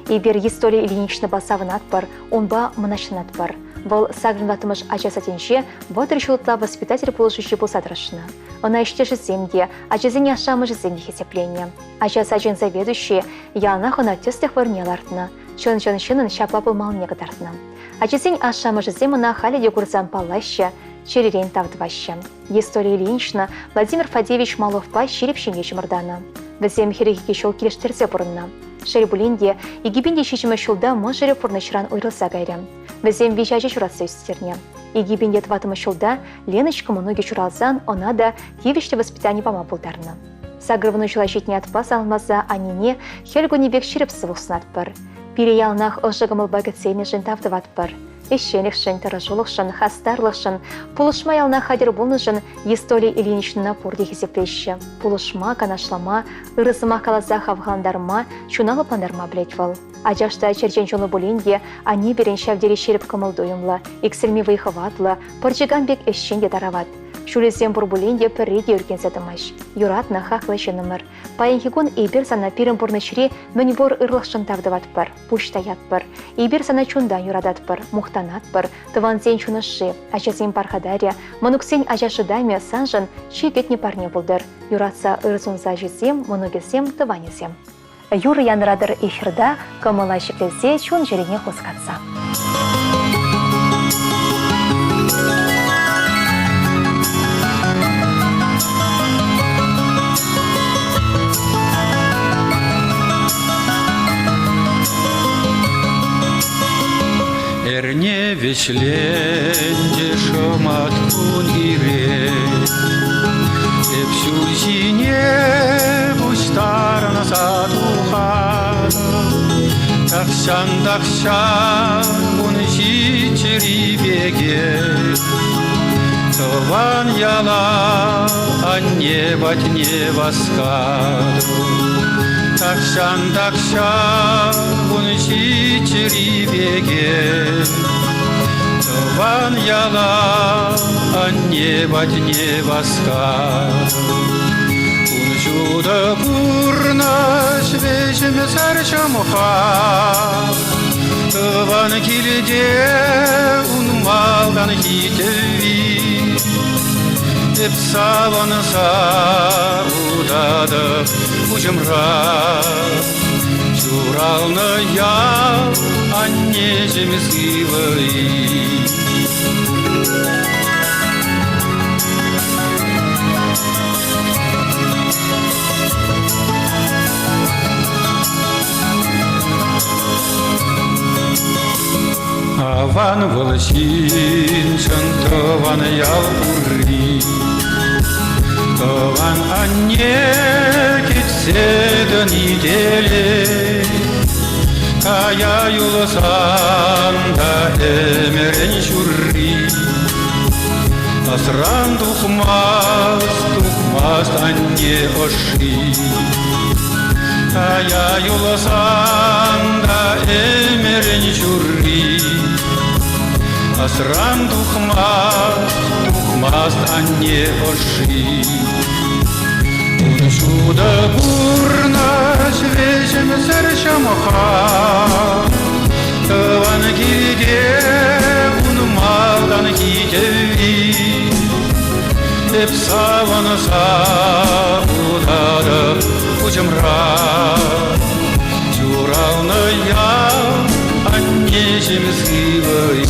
Speaker 1: И бир Естолия Ильинична басавынат бір, онба мынашынат бір. Бұл сагрынатымыш ачасатенше, вот решилта воспитатель положущий посадрашна. Она иште жиземге, ачазене ашамы жиземге хесепление. Ачасачин заведующий, яна хона тестых варнелартна. Чон-чон-чонын шаплапыл малне кадарна. Ачасень ашамы жиземына халиде курзан палаща, черерен тавдваща. Естолия Ильинична Владимир Фадеевич Маловпа щирепшенге чымырдана. Візем херегеге шол келештерзе бұрынна. Шеребулинде, егибинде шешімі шулда мұжыры пұрнышыран ойрылса гайры. Візем вежажы журасы үстерне. Егибинде тватымы шулда Леночка мұныге чуралзан, она да евішті воспитание пама бұлдарны. Сагрывыны жылашетне атпас алмаза анине хелгу небек шереп сывықсынат бір. Переялнах ұжығымыл багатсейне жын тавдыват бір. Ещенікшін, тырыжулықшын, хастарлықшын, пулышма ялна хадер болнышын Естолия Ильинична пурде хесеплеші. Пулышма, канашлама, ырысыма калаза хавғандарма, чуналы пандарма білетвал. Ажашта черчен чоны болинде, ани берен шавдері шеріп кымылдойымла, иксілме вайхыватлы, парчыганбек эшченде дарават. Шулесем бурбулинде перреде үркенсетімаш. Юратна хақлышы нымыр. Паянхикун ибір сана пирім бурнышыре мөнібор ырлықшын тавдыват бір, пуштаят бір. Ибір сана чундан юрадат бір, мухтанат бір, тывансен чунышы, ачасен пархадаря, мануксен ажашыдаме санжын чигетне парне бұлдыр. Юратса ырсунза жесем, манугесем, тыванесем. Юры янрадыр эфирда, кымыла шеклесе чун жерене хускатса.
Speaker 8: Эрне вешленде шоматкун ире, Эпсюл сине буштарна садухана, Такшан бун жичери беге, Тован яла, а небать не воскаду. Такшан бун жичери беге, Тован яла, а небать не воскаду. Унжуда бурна свежим сарчамуха, Тован килде унмалдан хитеви, Эпсаванса удада ужымра, Чуралны я, а не жемизгивай. Аван волосин, тован ялбури, Тован анне кетседен неделе, Кая юласан да эмерен шурри, Асран тухмас анне оши, Кая юласан да эмерен шурри, Асран тухмас анне оши. Уншуда бурна свежим сарчамаха, Тован килде унмалдан хитеви, Эпсаванса удада ужымра, Чуралны я, а не жемизгивай.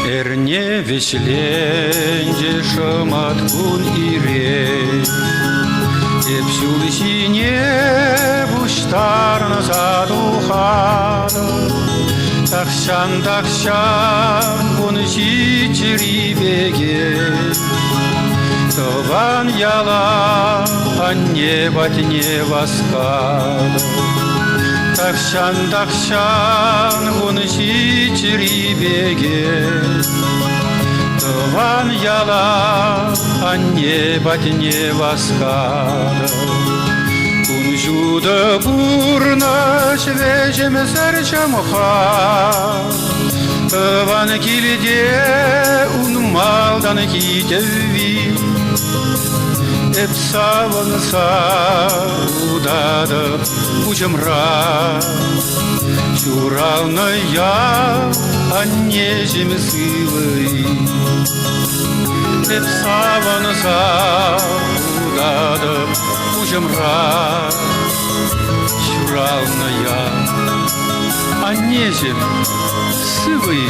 Speaker 8: Эрне вешленде шоматкун ире, Эпсюл сине буштарна задухана, Такшан бун жичери беге, Тован яла, а небать не воскаду. Такшан бун жичери беге, Тован яла, а небать не воскаду. Унжуда бурна свежим сарчамуха, Тован килде унмалдан хитеви, Эпсаванса удада ужымра, Чуралны я, а не жемизгивай. Эпсаванса удада ужымра, Чуралны я, а не жемизгивай.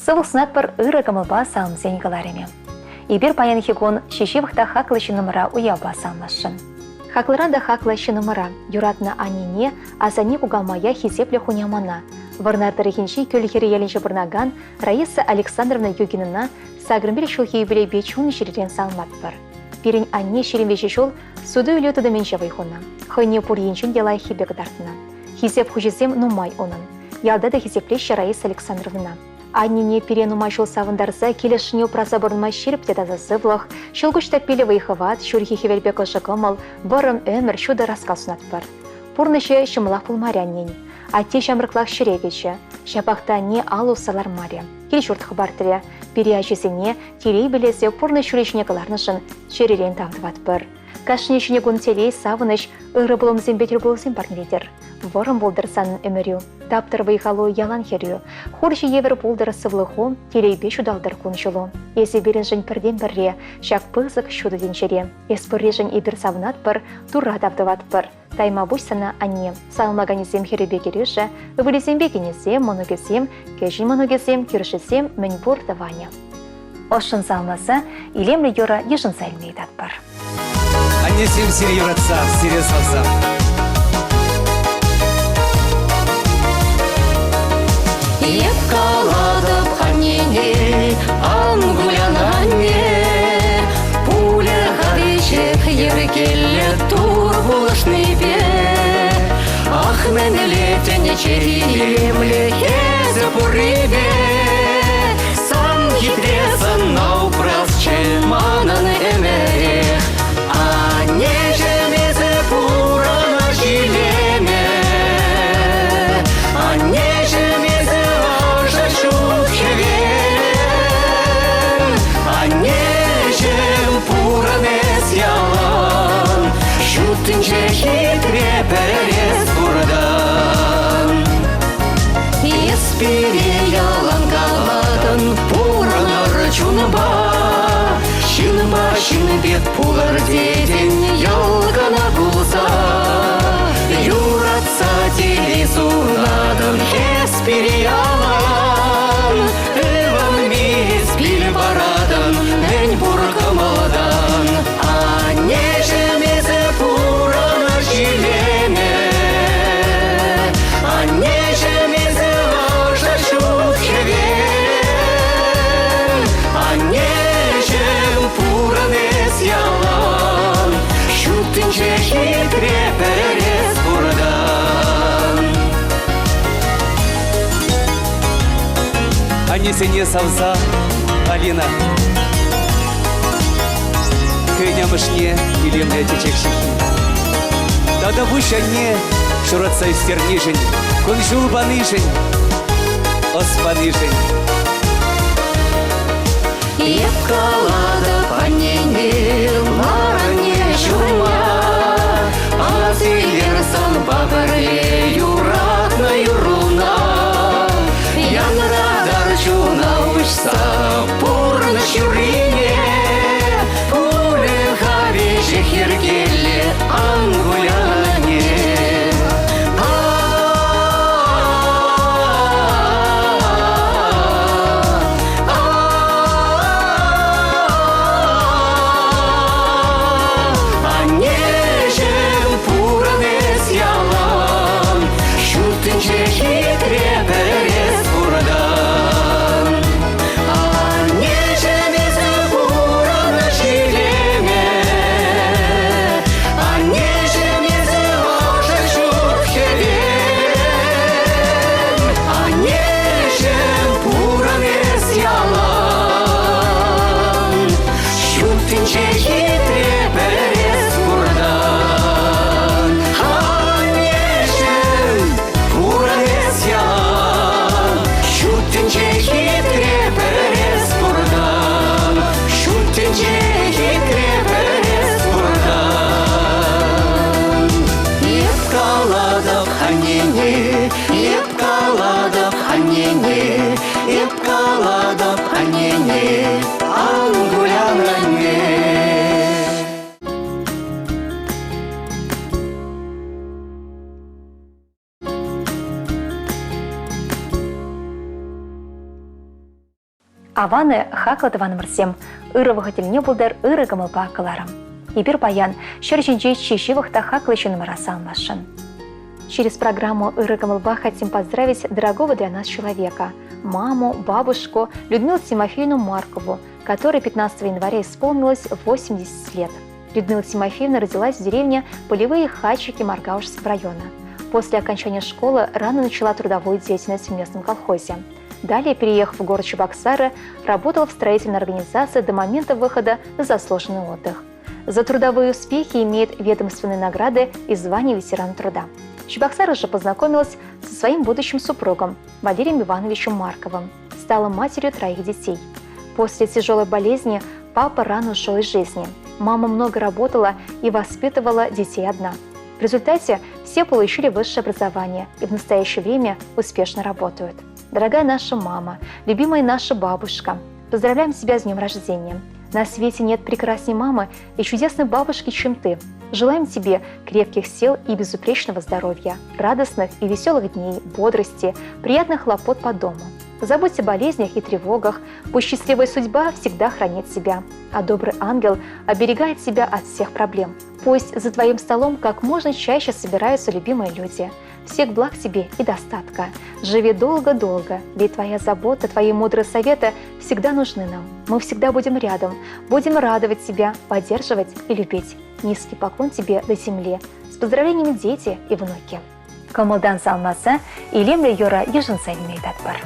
Speaker 1: Сывылсынат бір ыры кымылба саумзен кылареме. Ибір паян хигон шешевықта хаклы шынымыра уяба самлашын. Хаклырада хаклы шынымыра, юратна анине, азани угалмая хизепле хунямана. Варнардары хинши көлхері елінші бірнаган Раиса Александровна Югинына сагрымбел шулхи юбилей бечун жирен салмат бір. Перін анне шерембеші шул суды үлі тұдыменші вайхуна. Хойне пұр еншін делай хибек дартына. Хизеп хужизем нумай онын. Ялдады хизеплеші Раиса Александровна. Аннине перенумай шул савындарса келешіне праса бұрынмай шеріп дедазы сывлық, шылгүшті пелі вайхыват, шүрхи хевелбек ұшы кымыл, бұрым өмір шуды раскалсынат бір. Пұрнышы шымылақ пұлмаряннен, атте шамрықлақ шірегечі, шапақта не алу салар маря. Кел шүртқы бартыря, пере әжесіне телей білесе пұрны шүрешіне кыларнышын шеререн тавдыват бір. Кашнечіне гунтелей савыныш ыры бұлымзен бетер болсын парнеледер. Ворым болдыр санын өмірю, таптыр вайхалу ялан херю, хурши евер болдыр сывлыху, телейбе шудалдыр күншылу. Есі берінжін пірден бірре, шак пызық шуды деншере. Ес піррежін ебір савынат бір, тура таптыват бір. Тайма бұш сана анне, салмаганезем херебе кереші, вылезембе кенезем, моногезем, кежін моногезем, кершесем, мен борды ваня. Ошын салмасы, илемлі юра ешін сайлмейді атпар.
Speaker 9: Аннесем сире юратса, сире салса.
Speaker 2: Еп каладып аннене, ангулян анне, пуля гадичек еркелі тур булышны бе. Ах, мен летен черемле езі бұрыбе, сан хитресан наупрасче манан эмерех. Аннежемезе пурана жилеме, аннежемезе ажа шухевен, аннежем пуранес ялан, шутынче хитре перес бурдан. Еспире ялан каладан пуранар чунба, Шын бет пулар деден ялгана булса, юратса телесунадым еспире ялан, эван мес бил барадан, мен буркамаладан. Аннежемезе пурана жилеме, аннежемезе ажа шухевен, аннежем пуранес ялан, шутынче хитре перес бурдан.
Speaker 9: Аннесене салса, Алина. Кынямышне илемле течекшихи. Тада бушанне шуратса истернишень, кунжул банышень, оспанышень.
Speaker 2: Еп каладып аннене, маране чума, азилер сан бабыре юратна юруна. Янрадар чуна учса, пурна чурине, пуле хавиже хергеле ангуляне.
Speaker 1: Аваны хаклы ванымырсем, ырывығы тіліне бұлдар ыры гымылба кыларым. Ибір баян, шерченче чешевықта хаклы үшін мараса алмашын. Через программу «Ыры гымылба» хотим поздравить дорогого для нас человека, маму, бабушку Людмилу Тимофеевну Маркову, которой 15 января исполнилось 80 лет. Людмила Тимофеевна родилась в деревне Полевые Хачики Маргаушского района. После окончания школы рано начала трудовую деятельность в местном колхозе. Далее, переехав в город Чебоксары, работал в строительной организации до момента выхода на заслуженный отдых. За трудовые успехи имеет ведомственные награды и звание ветерана труда. В Чебоксарах же познакомилась со своим будущим супругом Валерием Ивановичем Марковым. Стала матерью 3 детей. После тяжелой болезни папа рано ушел из жизни. мама много работала и воспитывала детей одна. В результате все получили высшее образование и в настоящее время успешно работают. Дорогая наша мама, любимая наша бабушка, поздравляем тебя с днем рождения. На свете нет прекрасней мамы и чудесной бабушки, чем ты. Желаем тебе крепких сил и безупречного здоровья, радостных и веселых дней, бодрости, приятных хлопот по дому. Забудь о болезнях и тревогах, пусть счастливая судьба всегда хранит тебя, а добрый ангел оберегает тебя от всех проблем. Пусть за твоим столом как можно чаще собираются любимые люди. Всех благ тебе и достатка. Живи долго-долго, ведь твоя забота, твои мудрые советы всегда нужны нам. Мы всегда будем рядом, будем радовать тебя, поддерживать и любить. Низкий поклон тебе до земли. С поздравлениями, дети и внуки. Комылдан салмасы, илемле йора ежын сәлімей татпар.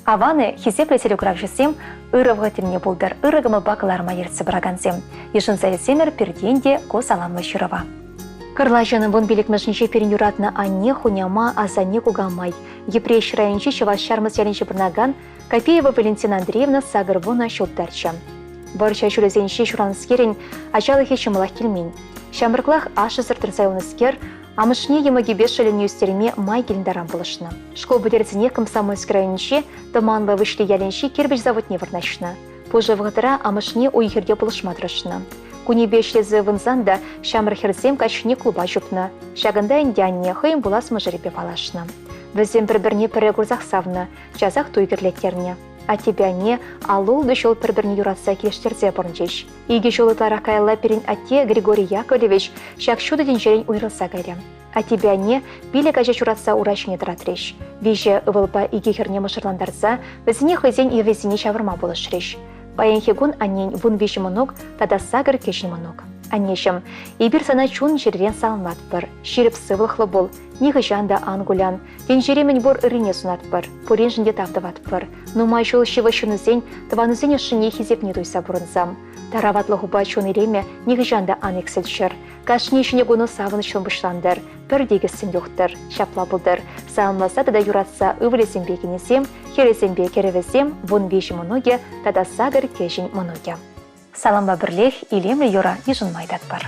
Speaker 1: Аваны хисепле телеграф жесем, ырывға тіліне болдар, ырығымы бақыларыма ертсі бірағансем. Ешін сәлесемер перденде ко саламлы шырыва. Кырлажының бұн белік мәжінше перін юратны анне хуняма азане кугамай. Епрей шырайынчы шывашшармыз ялінчі бірнаган Копеева Валентина Андреевна сағырбуна шылдарчы. Барча шүлезенші шуранскерін ачалы хешімылақ келмейн. Шамырқлақ ашы сыртырсайуныскер, амышне емаге бешілін үстеріме май келіндарам бұлышны. Школ бүдердіне комсомольск районче тыманлы вышлі ялінші кербіш завод не варнашны. Позже вғытыра амышне уйхерге бұлышмадырышны. Кунебешлезе вынзанда шамыр херзем качне клуба жупна. Шагында индянне хыйым булас мыжырепе палашна. Візем бір-бірне пірі күрзақсавны, жазақ туйгірлеттерне. А тебя не, алул дышол бір-бірне юратса келештерзе бұрынчеш. Иге жолы тарақайла перен атте Григорий Яковлевич шак шуды денжерен уйрылса гайрем. А тебя не, биле кажа чуратса урачне тратреш. Виже ывылпа иге херне мышырландарса, візіне хызен и візіне шавырма болышреш. Баянхегун аннен вун виші мұнок, тада сагыр кешін мұнок. Аннешім, ибір сана чун жерден салынат бір, шеріп сывылықлы бол, неғі жанда ангулян, ден жеремен бұр іріне сунат бір, пурен жінде тавдыват бір, нумай жол шива шунызен, таванызен ешіне хизеп не туйса бұрынзам. Тараватлы хуба чун иреме неғі жанда ан эксельшір, кашне ішіне гуны савын шын бұшландыр, бір дегісін yoқтыр, шапла бұлдыр, салынмаса тада юратса ывылесен бекенесем, хересен бекеревесем, вун виші мұноге, тада сагыр кешін мұноге. Саламба бірлех, илемлі юра ежін майдат бар.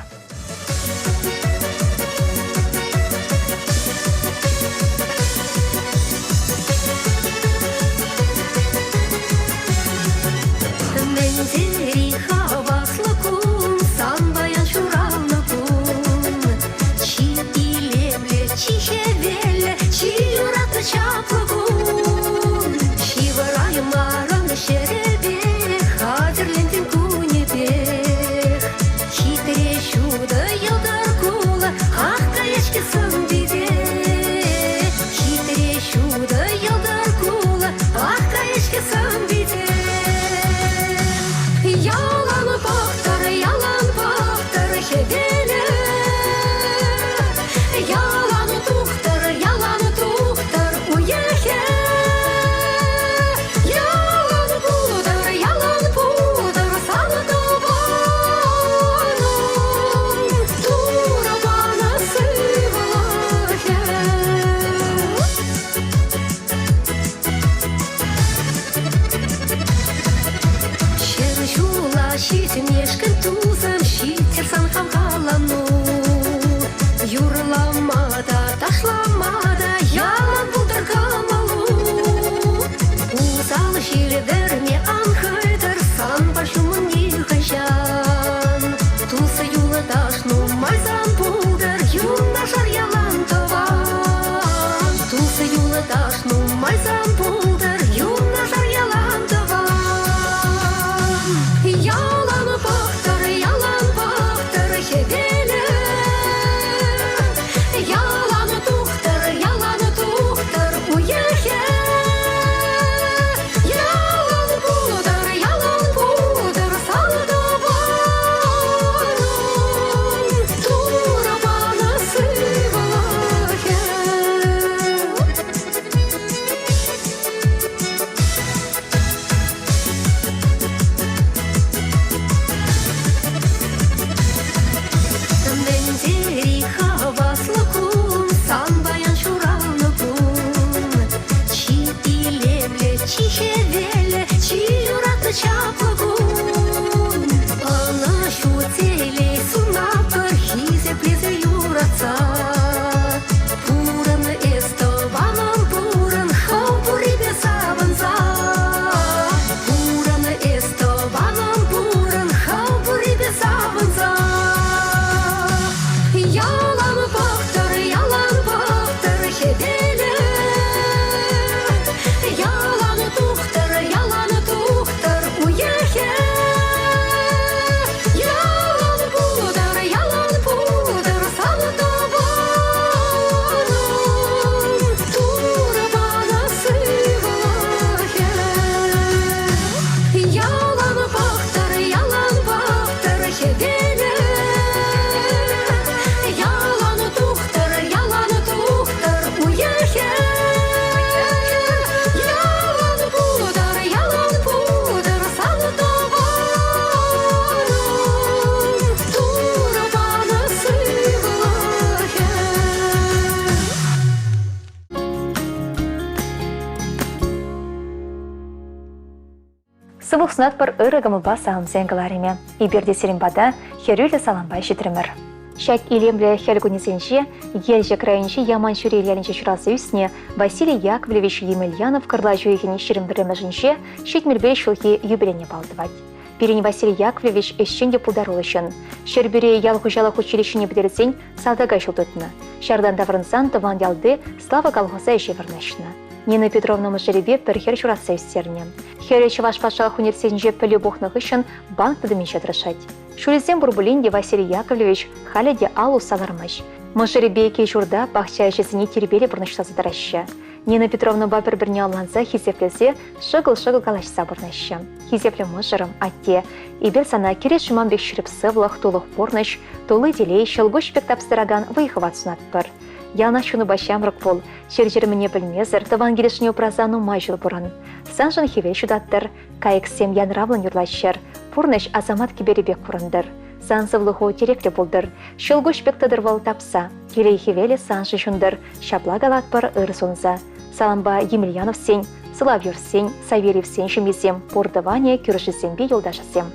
Speaker 1: Сывық сынат бір ырығымы бас ағымзен ғылареме. Иберде серімбада херюлі саламбай жетірімір. Шак илемлі хелгунесенше, елже крайынше яман шүрейлерінше шырасы үсіне Василий Яковлевич Емельянов кырла жүйегіне шерімдірімі жінше шетмелбей шылхи юбилене балдывать. Пирин Василий Яковлевич ещенде пулдарулышын. Шербере ялхужалах училищене бідерсен салдага жылдытны. Шардан даврынсан тыван ялды слава колхоза еше варнашны. Нина Петровна Мажеребе перхер журатса үстерне. Хере Чуваш пашалық университетінже пілі бұқнық үшін банк тыдымен шадрашать. Шуризен бурбулинде Василий Яковлевич халяде алу салармаш. Мажеребе кей журда бақча әжесіне тербелі бұрнышса задараща. Нина Петровна бапер бірне алланса хизеплесе шығыл-шығыл калашса бұрнаща. Хизепле мажырым атте. Ибер сана кере шуманбек шүріп сывлық, толық порныш, толы делей, шылгуш пек тапсыраган выйхыват сунат бір. Ялна шуны башамрык бол, шер-жерміне білмезір, таван келешіне упразану майжыл бұрын. Санжын хеве шудаттыр, кайықсем янравлын юрлайшыр, порныш азамат кеберебек бұрындыр. Сансывлығы тереклі болдыр, шылгуш пек тадырвал тапса, келей хевелі санжы жундыр, шапла галат бір ыр сонза. Саламба Емельянов сен, Соловьев сен, Савельев сен шымесем, пордыване күрішісембе елдашысем.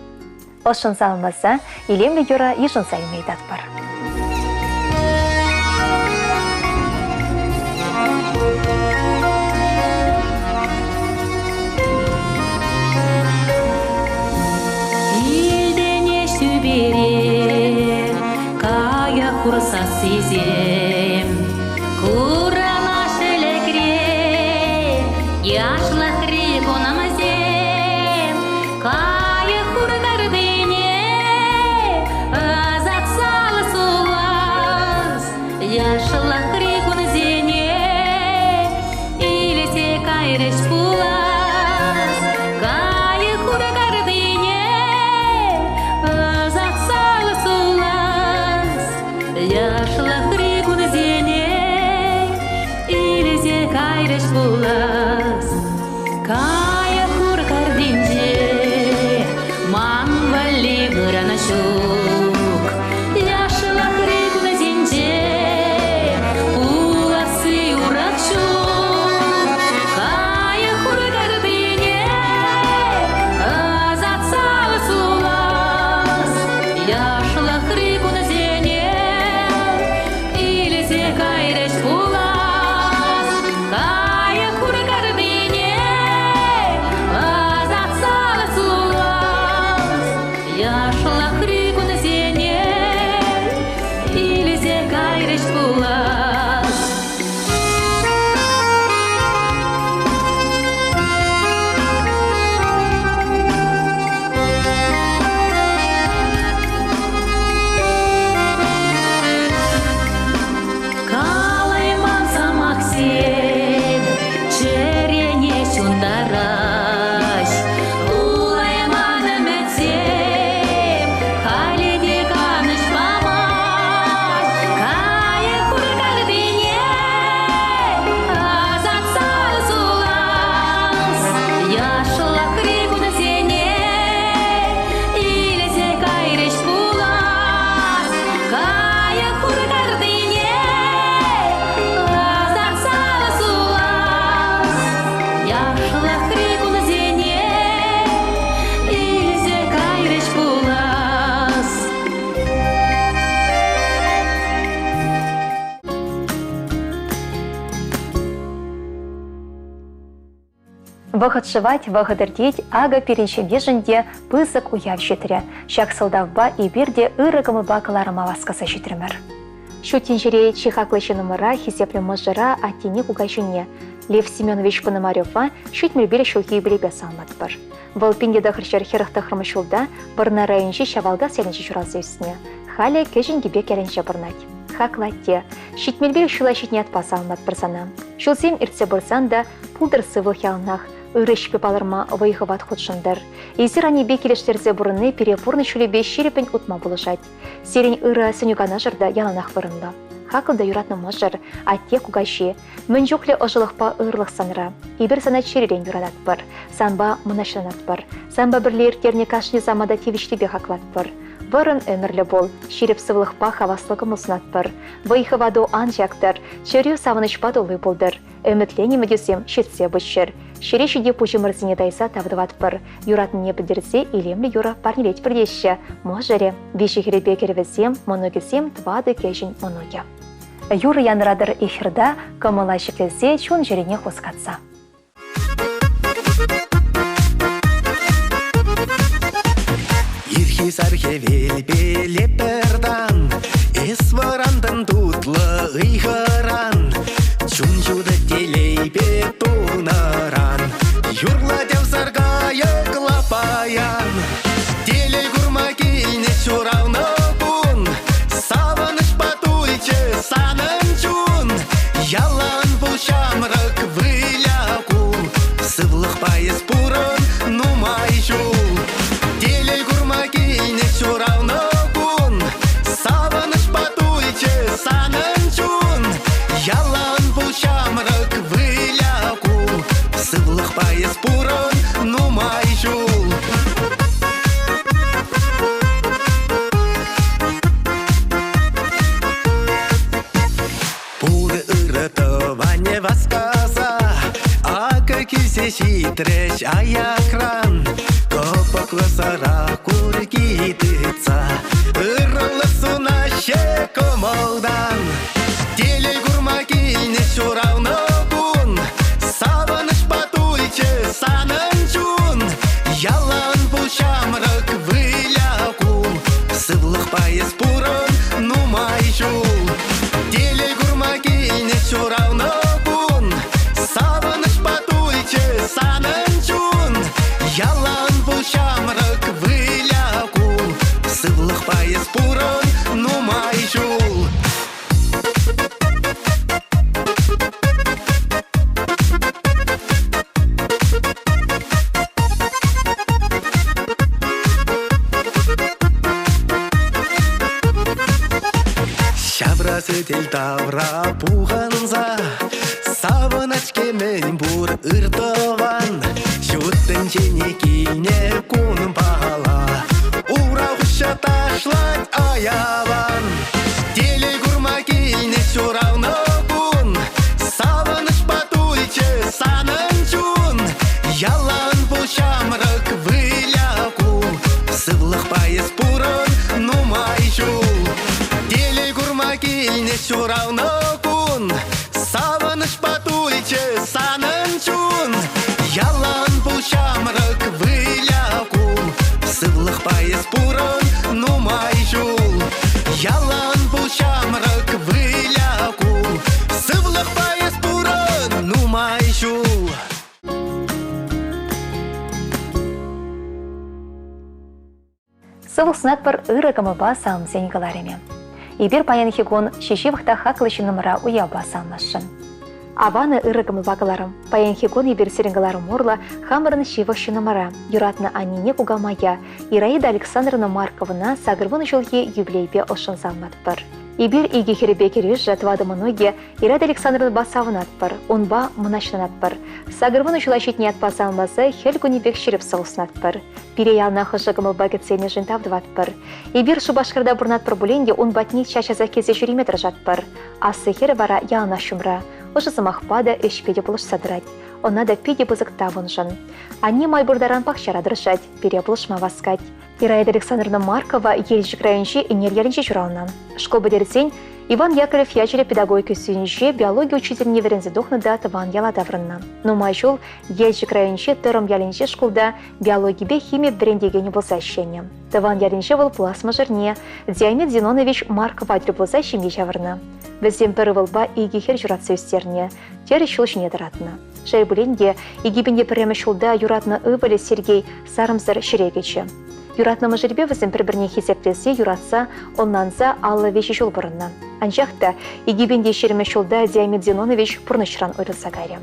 Speaker 1: Ошын салмаса, илемлі юра ешін сайымейдат бар.
Speaker 2: Илдене сүбере, кая құрса сезем, Курана шелекре, яшлық рек онамазем, Кая құрдардыне, азат салы солас, Яшлық рек оназене, илесе кайреш пулас, Кая құрдардыне, азат салы солас, Яшлық рек оназене, илесе кайреш пулас, Кая хур кардинже, ман вали гырана шук, Яшлық рек оназенже, уласы урак шук, Кая хур кардине, азат салы сулас, Яшлық рек оназене, илесе кайреш пулас, Кая хур кардине, азат салы сулас, Яшлық рек оназене, илесе кайреш пулас. Калайман самак сен, черене шундараш, Улайман үмітсем, халеде каныш памаш, Кая хур кардине, азат салы сулас, Яшлық рек оназене, илесе кайреш пулас, Кая хур кардине, азат салы сулас, Яшлық рек оназене, илесе кайреш пулас.
Speaker 1: Вахатшывать, вахадырдеть, ага переншенде жінде пызык уяв жетірі. Шак сылдавба и берде ырығымы бақыларыма васкаса жетірмір. Шу тенжере чихаклышы нумыра хисеплі мұжыра аттене кугайшыне. Лев Семенович Пономарёва шүт мүлбелі шулки білебе салмат бір. Вол пенде дақыршар херықта қырмышылда бірна райыншы шавалда селінші жұралсы үстіне. Халі кәжін гебе кәрінше бірнат. Хаклатте, шитмелбел шула шитне атпас алмат бір сана. Шулсем иртсе бұрсан да пулдыр сывыл ялнақ, ырышпе балырма вайғыват худшындар. Изір анебе келештерзе бұрынны перепурны шулебе шерепен утма бұлышат. Серен ыры сөнюгана жырда яланақ вырынла. Хақылда юратны мұжыр, атте кугаши, мін жоқле ұжылықпа ұрлық саныра. Ибір сана черерен юрадат бір, санба мұнашланат бір, санба бірлі ертерне кашны замада тевіштебе хақлат бір. Вырын өмірлі бол, шереп сывылықпа хаваслығы мұсынат бір. Вайғываду ан жақтыр, чөрю савынышпа долы болдыр. Үмітлене мүдесем шетсе бұшыр. Шерешіде пұжымырзіне дайса тавдыват бір. Юратын не білдірсе, илемлі юра парнелет бірдеші. Можыре, вешігіребе керевізем, моногесем, твады кешін моноге. Юры янрадыр эфирда, кымыла шеклесе, чун жерене қосқатса.
Speaker 10: сархевел пелепердан, эс варантан тутлы ыйхыран, чунчуды телей петунаран, юрла дев саргая клапаян, телей гурма кейне чуравны кун, саваныш патульче санынчун, ялан бұл шамрак вылякул, сывлых пайыз пурын нумай жул. Телей гурма кейне чуравны кун, саваныш патульче санынчун, ялан бұл шамрак вылякул, сывлых пайыз пурын нумай жул. Пуры ырытыване васказа, ака кисе щитрещ аякран, копаклы сара кургитыца, ырылы сунаще комолдан. Телей гурма кейне чуравны кун, саваныш патульче санынчун, ялан бұл шамрак вылякул, сывлых пайыз пурын нумай жул. Телей гурма кейне чуравны кун, саваныш патульче санынчун, ялан бұл шамрак вылякул, сывлых пайыз пурын нумай жул. Шабрасы тел тавра пуғанза, савынач кемен бур ыртыван, шуттын жене кейне кун пала, ура құша ташлать аяван. Телей гурма кейне чуравны кун, савыныш патульче санынчун, ялан бұл шамрак вылякул, сывлых пайыз пурын нумай жул. Телей гурма кейне чуравны кун, саваныш патульче санынчун, ялан бұл шамрак вылякул, сывлых пайыз пурын нумай жул. Ялан бұл шамрак вылякул, сывлых пайыз пурын нумай жул.
Speaker 1: Сывыл сынатпыр ырыгымы басам зенгалареме. Ибир паян хигон шешевахта хаклышын нымыра уя басамашын. Аваны ырыгымы багаларым, паян хигон ибир серенгаларым орла хамырын шевахшын нымыра, юратны анине кугамая, Ираида Александровна Марковна сагырвын жылги юбилейбе ошын залматпыр. Ибир иги херебе кереш жатвады многие Ираида Александровна басавынатпыр, онба мынашынатпыр. Сагырвын жылашетне атпасамбасы хел күнебек шереп сылыснатпыр. Пире ялна хышыгымыл багетсене жинтавдыватпыр. Ибир шубашкарда бурнатпыр буленде он батник чачаза кезе жүриметр жатпыр. Асы хері вара ялна шумра. Ошысы махпада эшпеде булыш садырать. Она да пиде бузык тавынжын. Они майбурдаран пахчара дыршать, пире булышма васкать. Ираида Александровна Маркова елжік районче инер-ялінче журалынан. Школ бедерсен Иван Яковлев ячере педагогика сүйінше биология учительне верензе дохнада тыван яла даврынна. Но майшул елжік районче тырым ялінче школда биологибе химия брендегені болса щене. Тыван ялінче был плазма жирне, Диамид Зинонович Маркова адре болса щеме жавырна. Візем пірі вылба игихер журатсы үстерне, тері шылшыне дыратна. Жай бүленде игибенде пірімі шулда юратны ывалі Сергей Сарымзыр шерегечі. Юратнымы жербе візім бір-бірне хесеплесе юратса, оннанса аллы веші жол бұрынна. Анжақта, игибенде шерімі шулда Диамид Зинонович пұрнышран ойрылса гайрем.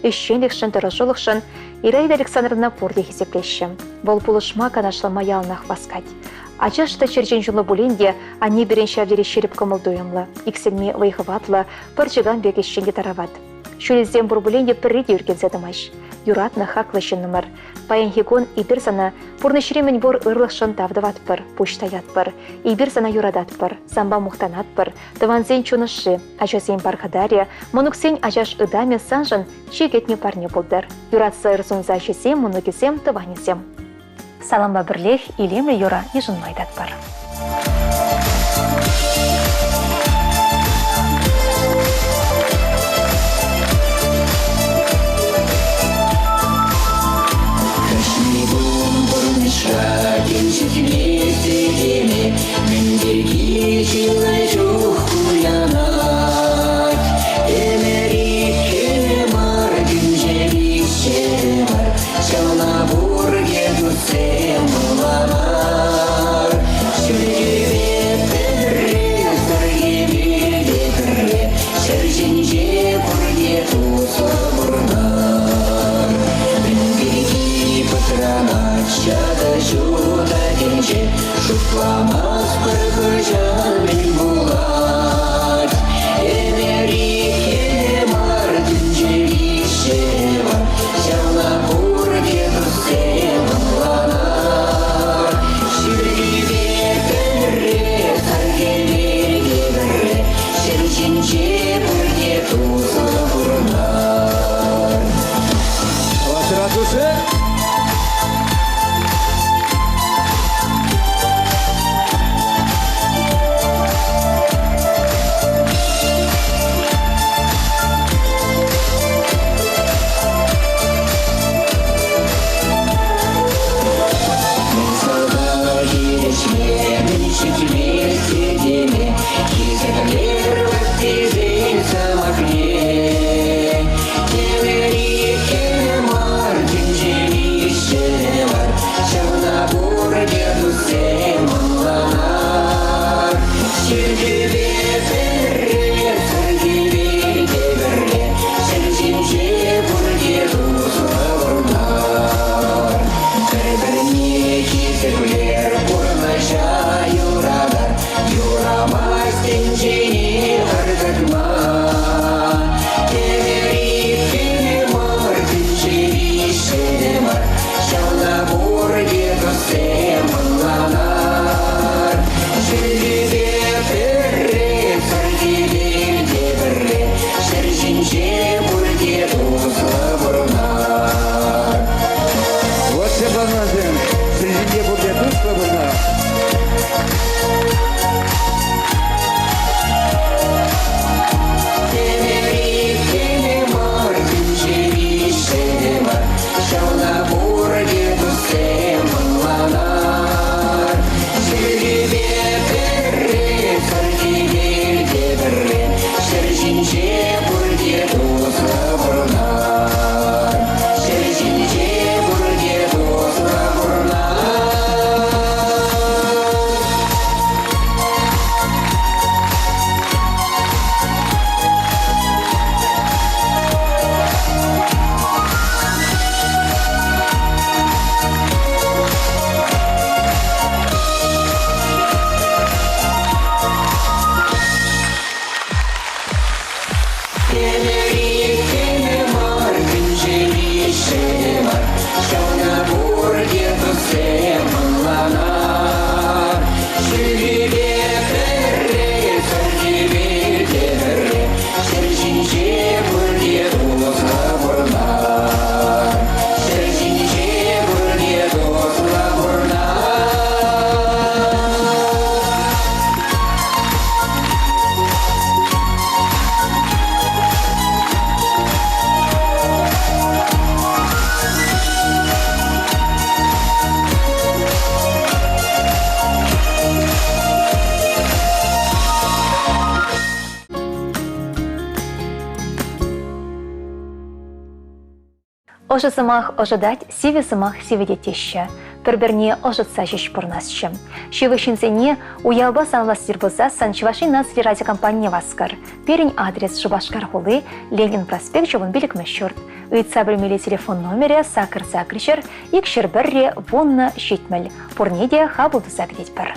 Speaker 1: Үшшенлікшін тұрышылықшын Ираида Александровна пұрде хесеплеші. Бол пулышма канашлама ялнақ васкать. Ачашта чержен жылы буленде, ане берен шавдері шеріп көмілдуымлы. Иксенме вайхыватлы, пырчыган бекешшенге тарават. Шөлезден бурбуленде пірреде үргензедімаш. Юратны хаклышын нымыр. Паян хигон ибір сана пурнышремен бур ырлықшын тавдыватпыр, пуштаятпыр. Ибір сана юрадатпыр, самба мухтанатпыр, тыванзен чунышы, ачасен бархадария, монуксен ачаш ыдаме санжын чегетне парне болдыр. Юратсы ырсунза ачасем, монукесем, тыванесем. Саламба бірлех, илемлі юра ежін майдатпыр.
Speaker 11: Деньги
Speaker 9: Кыбына.
Speaker 1: Ожы сымах ожидать, сиве сымах сиведетеща. Пірбірне ожытса жеш пұрнасшы. Шевышінзене уялба санластыр болса Чувашин нацли радиокомпания васкар. Перень адрес Шубашкар Хулы, Ленин проспект Жовын билік мәшшүрт. Үйтса білмелі телефон номері сакыр закрычыр, икшір бірре вонны шетміл. Пұрнеде хабылды загдет бір.